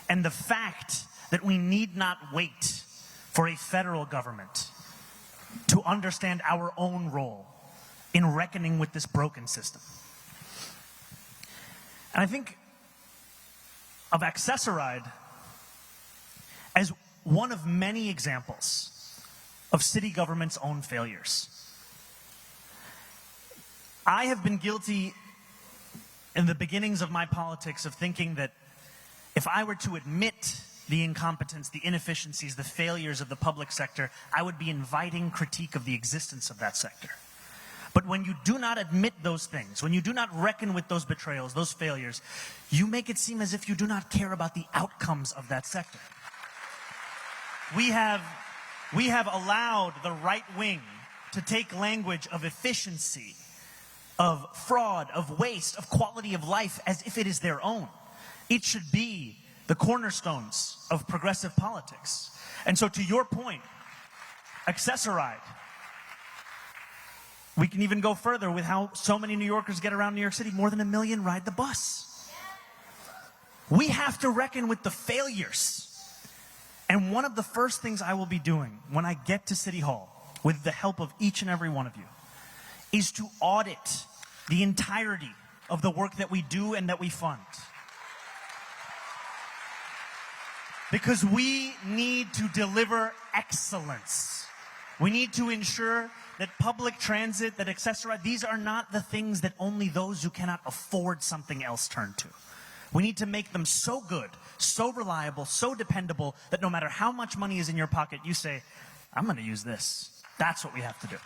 and the fact that we need not wait for a federal government to understand our own role in reckoning with this broken system. And I think of Accessoride as one of many examples of city government's own failures. I have been guilty in the beginnings of my politics of thinking that if I were to admit the incompetence, the inefficiencies, the failures of the public sector, I would be inviting critique of the existence of that sector. But when you do not admit those things, when you do not reckon with those betrayals, those failures, you make it seem as if you do not care about the outcomes of that sector. We have allowed the right wing to take language of efficiency, of fraud, of waste, of quality of life as if it is their own. It should be the cornerstones of progressive politics. And so to your point, Accessoride, we can even go further with how so many New Yorkers get around New York City. More than 1 million ride the bus. We have to reckon with the failures. And one of the first things I will be doing when I get to City Hall, with the help of each and every one of you, is to audit the entirety of the work that we do and that we fund. Because we need to deliver excellence. We need to ensure that public transit, that Accessoride, these are not the things that only those who cannot afford something else turn to. We need to make them so good, so reliable, so dependable that no matter how much money is in your pocket, you say, I'm going to use this. That's what we have to do.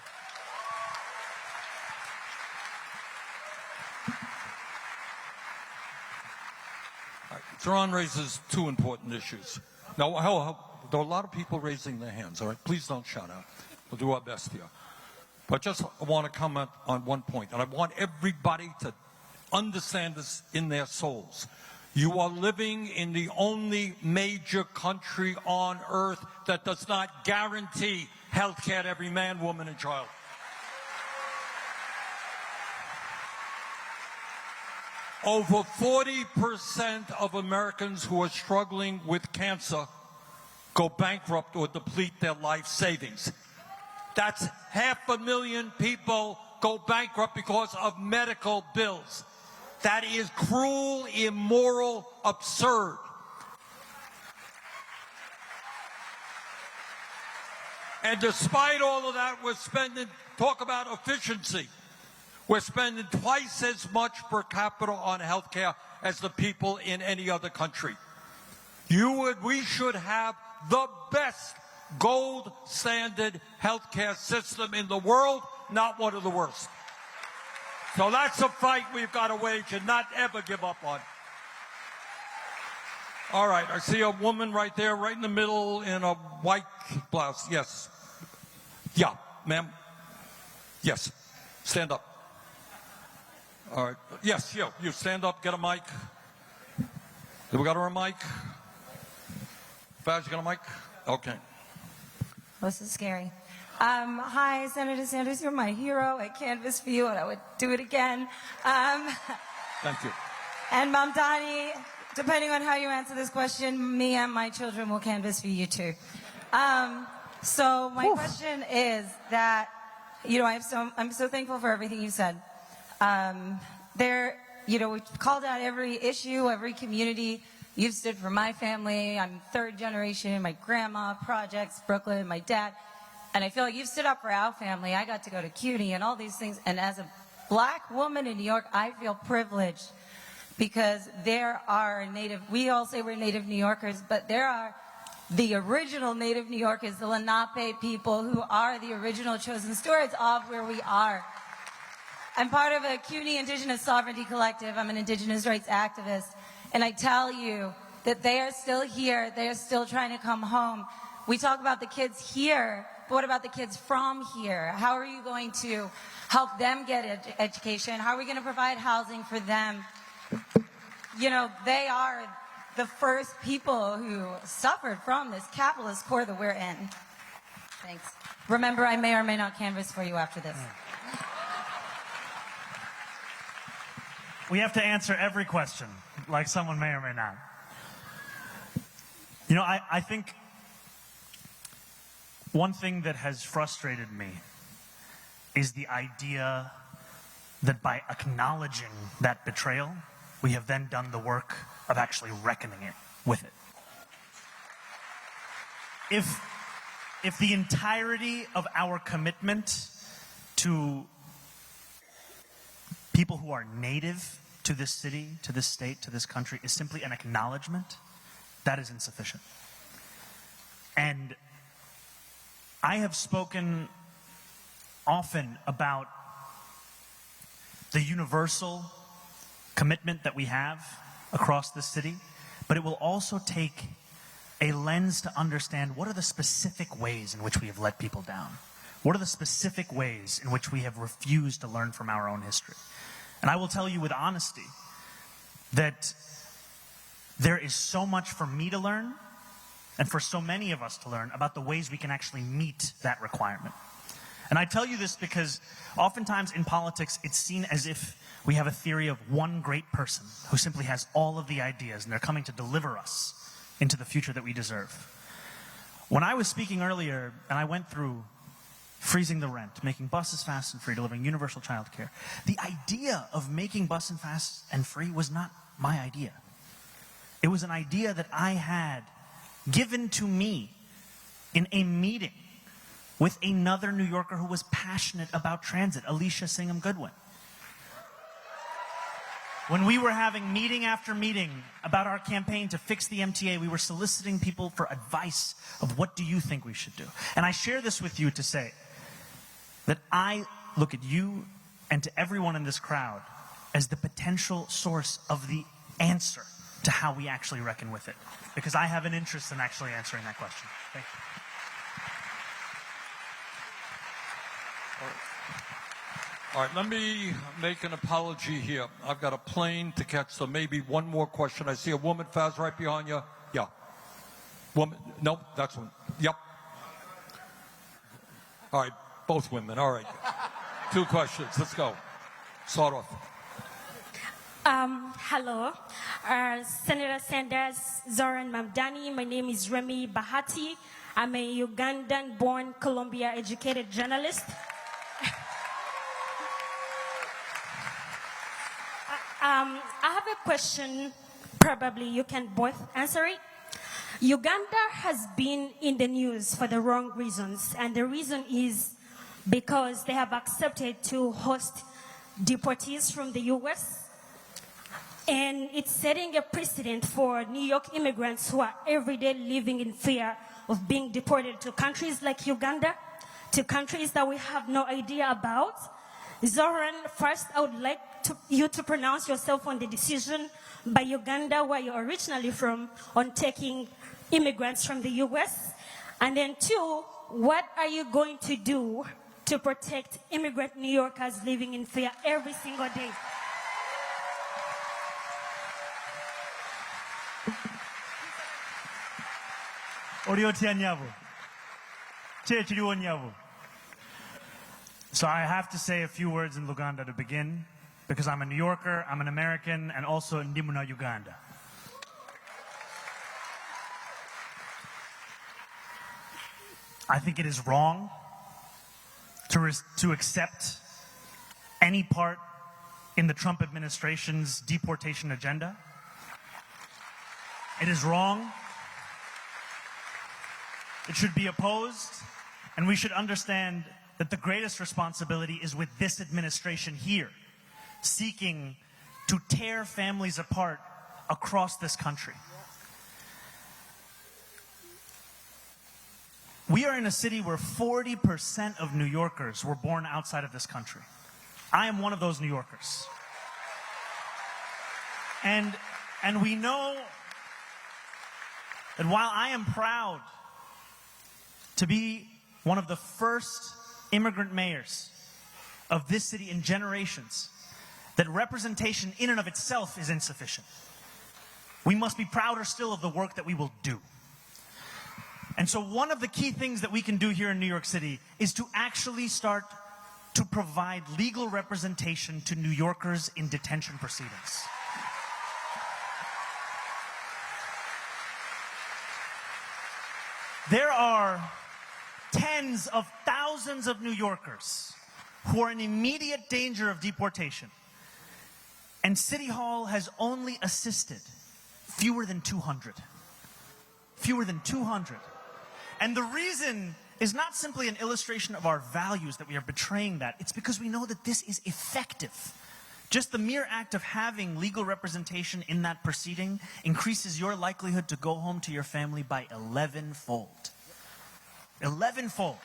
Zohran raises two important issues. Now, there are a lot of people raising their hands, all right? Please don't shout out. We'll do our best here. But just I want to comment on one point, and I want everybody to understand this in their souls. You are living in the only major country on earth that does not guarantee health care to every man, woman, and child. Over 40% of Americans who are struggling with cancer go bankrupt or deplete their life savings. That's 500,000 people go bankrupt because of medical bills. That is cruel, immoral, absurd. And despite all of that, we're spending, talk about efficiency. We're spending twice as much per capita on health care as the people in any other country. We should have the best gold standard health care system in the world, not one of the worst. So that's a fight we've got to wage and not ever give up on. All right, I see a woman right there, right in the middle in a white blouse. Yes. Yeah, ma'am. Yes. Stand up. All right. Yes, you stand up, get a mic. Do we got her a mic? Faz, you got a mic? Okay. This is scary. Hi, Senator Sanders, you're my hero. I canvassed for you, and I would do it again. Thank you. And Mamdani, depending on how you answer this question, me and my children will canvass for you too. So my question is that, you know, I'm so thankful for everything you said. We called out every issue, every community. You've stood for my family. I'm third generation. My grandma, projects, Brooklyn, my dad. And I feel like you've stood up for our family. I got to go to CUNY and all these things. And as a black woman in New York, I feel privileged because there are we all say we're native New Yorkers, but there are the original native New Yorkers, the Lenape people who are the original chosen stewards of where we are. I'm part of a CUNY Indigenous Sovereignty Collective. I'm an Indigenous rights activist. And I tell you that they are still here. They are still trying to come home. We talk about the kids here, but what about the kids from here? How are you going to help them get education? How are we going to provide housing for them? You know, they are the first people who suffered from this capitalist core that we're in. Thanks. Remember, I may or may not canvass for you after this. We have to answer every question, like someone may or may not. You know, I think One thing that has frustrated me is the idea that by acknowledging that betrayal, we have then done the work of actually reckoning with it. If the entirety of our commitment to people who are native to this city, to this state, to this country is simply an acknowledgement, that is insufficient. And I have spoken often about the universal commitment that we have across this city, but it will also take a lens to understand what are the specific ways in which we have let people down. What are the specific ways in which we have refused to learn from our own history? And I will tell you with honesty that there is so much for me to learn and for so many of us to learn about the ways we can actually meet that requirement. And I tell you this because oftentimes in politics, it's seen as if we have a theory of one great person who simply has all of the ideas and they're coming to deliver us into the future that we deserve. When I was speaking earlier and I went through freezing the rent, making buses fast and free, delivering universal childcare, the idea of making buses fast and free was not my idea. It was an idea that I had given to me in a meeting with another New Yorker who was passionate about transit, Alicia Singham Goodwin. When we were having meeting after meeting about our campaign to fix the MTA, we were soliciting people for advice of what do you think we should do. And I share this with you to say that I look at you and to everyone in this crowd as the potential source of the answer to how we actually reckon with it. Because I have an interest in actually answering that question. Thank you. All right, let me make an apology here. I've got a plane to catch, so maybe one more question. I see a woman, Faz, right behind you. Yeah. Woman, no, that's one. Yep. All right, both women. All right. 2 questions. Let's go. Start off. Hello, Senator Sanders, Zohran Mamdani. My name is Remy Bahati. I'm a Ugandan-born, Columbia-educated journalist. I have a question, probably you can both answer it. Uganda has been in the news for the wrong reasons, and the reason is because they have accepted to host deportees from the US, and it's setting a precedent for New York immigrants who are every day living in fear of being deported to countries like Uganda, to countries that we have no idea about. Zohran, first I would like you to pronounce yourself on the decision by Uganda, where you're originally from, on taking immigrants from the US. And then 2, what are you going to do to protect immigrant New Yorkers living in fear every single day? So I have to say a few words in Luganda to begin, because I'm a New Yorker, I'm an American, and also Ndimuna Uganda. I think it is wrong to accept any part in the Trump administration's deportation agenda. It is wrong. It should be opposed, and we should understand that the greatest responsibility is with this administration here, seeking to tear families apart across this country. We are in a city where 40% of New Yorkers were born outside of this country. I am one of those New Yorkers. And we know that while I am proud to be one of the first immigrant mayors of this city in generations, that representation in and of itself is insufficient. We must be prouder still of the work that we will do. And so one of the key things that we can do here in New York City is to actually start to provide legal representation to New Yorkers in detention proceedings. There are 10 tens of thousands of New Yorkers who are in immediate danger of deportation. And City Hall has only assisted fewer than 200. Fewer than 200. And the reason is not simply an illustration of our values that we are betraying that. It's because we know that this is effective. Just the mere act of having legal representation in that proceeding increases your likelihood to go home to your family by 11-fold. 11-fold.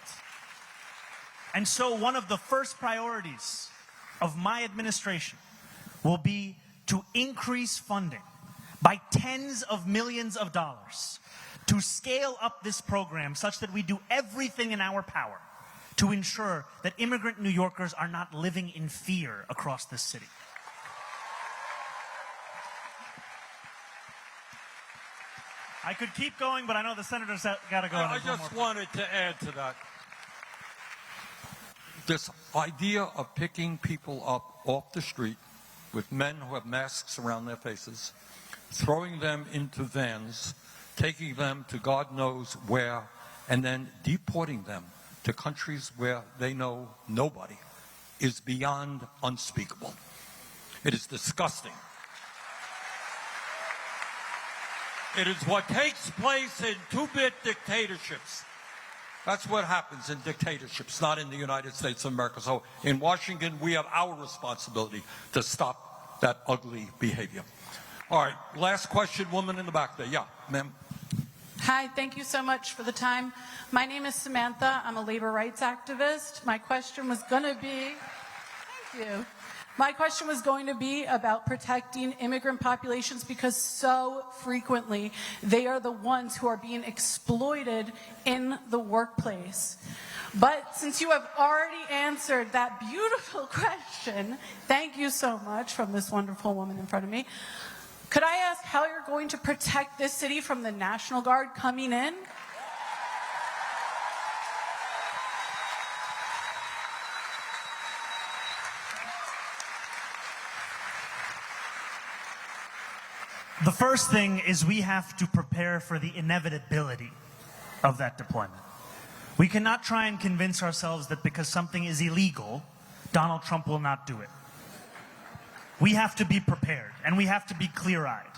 And so one of the first priorities of my administration will be to increase funding by tens of millions of dollars to scale up this program such that we do everything in our power to ensure that immigrant New Yorkers are not living in fear across this city. I could keep going, but I know the senators got to go. I just wanted to add to that. This idea of picking people up off the street with men who have masks around their faces, throwing them into vans, taking them to God knows where, and then deporting them to countries where they know nobody is beyond unspeakable. It is disgusting. It is what takes place in two-bit dictatorships. That's what happens in dictatorships, not in the United States of America. So in Washington, we have our responsibility to stop that ugly behavior. All right, last question, woman in the back there. Yeah, ma'am. Hi, thank you so much for the time. My name is Samantha. I'm a labor rights activist. My question was going to be, thank you. My question was going to be about protecting immigrant populations because so frequently they are the ones who are being exploited in the workplace. But since you have already answered that beautiful question, thank you so much, from this wonderful woman in front of me, could I ask how you're going to protect this city from the National Guard coming in? The first thing is we have to prepare for the inevitability of that deployment. We cannot try and convince ourselves that because something is illegal, Donald Trump will not do it. We have to be prepared, and we have to be clear-eyed.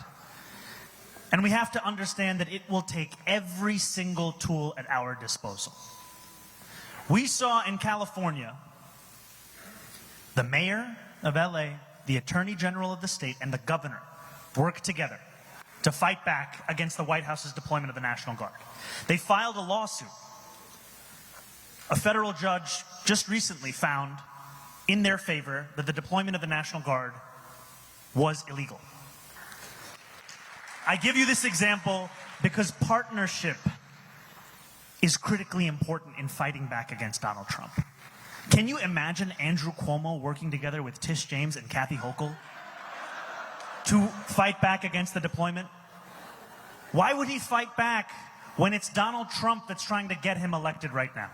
And we have to understand that it will take every single tool at our disposal. We saw in California the mayor of LA, the attorney general of the state, and the governor work together to fight back against the White House's deployment of the National Guard. They filed a lawsuit. A federal judge just recently found in their favor that the deployment of the National Guard was illegal. I give you this example because partnership is critically important in fighting back against Donald Trump. Can you imagine Andrew Cuomo working together with Tish James and Kathy Hochul to fight back against the deployment? Why would he fight back when it's Donald Trump that's trying to get him elected right now?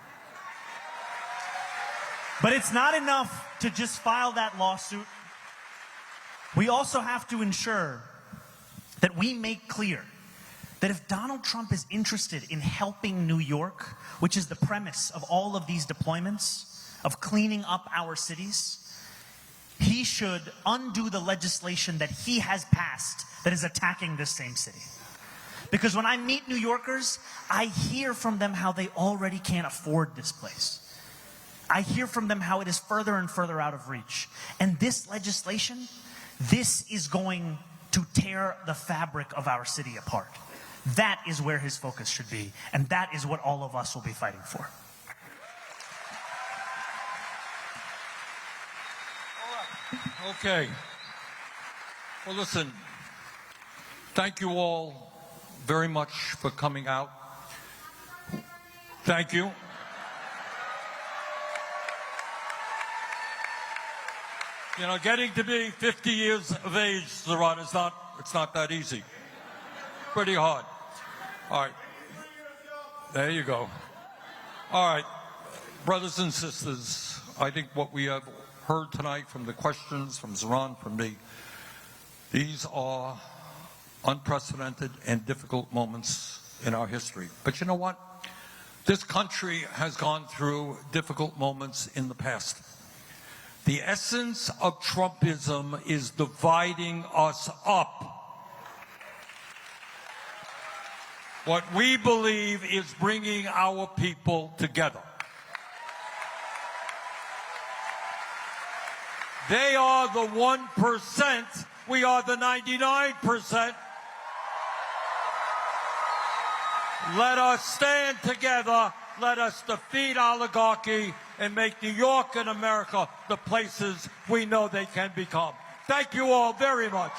But it's not enough to just file that lawsuit. We also have to ensure that we make clear that if Donald Trump is interested in helping New York, which is the premise of all of these deployments, of cleaning up our cities, he should undo the legislation that he has passed that is attacking this same city. Because when I meet New Yorkers, I hear from them how they already can't afford this place. I hear from them how it is further and further out of reach. And this legislation, this is going to tear the fabric of our city apart. That is where his focus should be, and that is what all of us will be fighting for. Okay. Well, listen, thank you all very much for coming out. Thank you. You know, getting to be 50 years of age, Zohran, it's not that easy. Pretty hard. All right. There you go. All right. Brothers and sisters, I think what we have heard tonight from the questions, from Zohran, from me, these are unprecedented and difficult moments in our history. But you know what? This country has gone through difficult moments in the past. The essence of Trumpism is dividing us up. What we believe is bringing our people together. They are the 1%, we are the 99%. Let us stand together, let us defeat oligarchy and make New York and America the places we know they can become. Thank you all very much.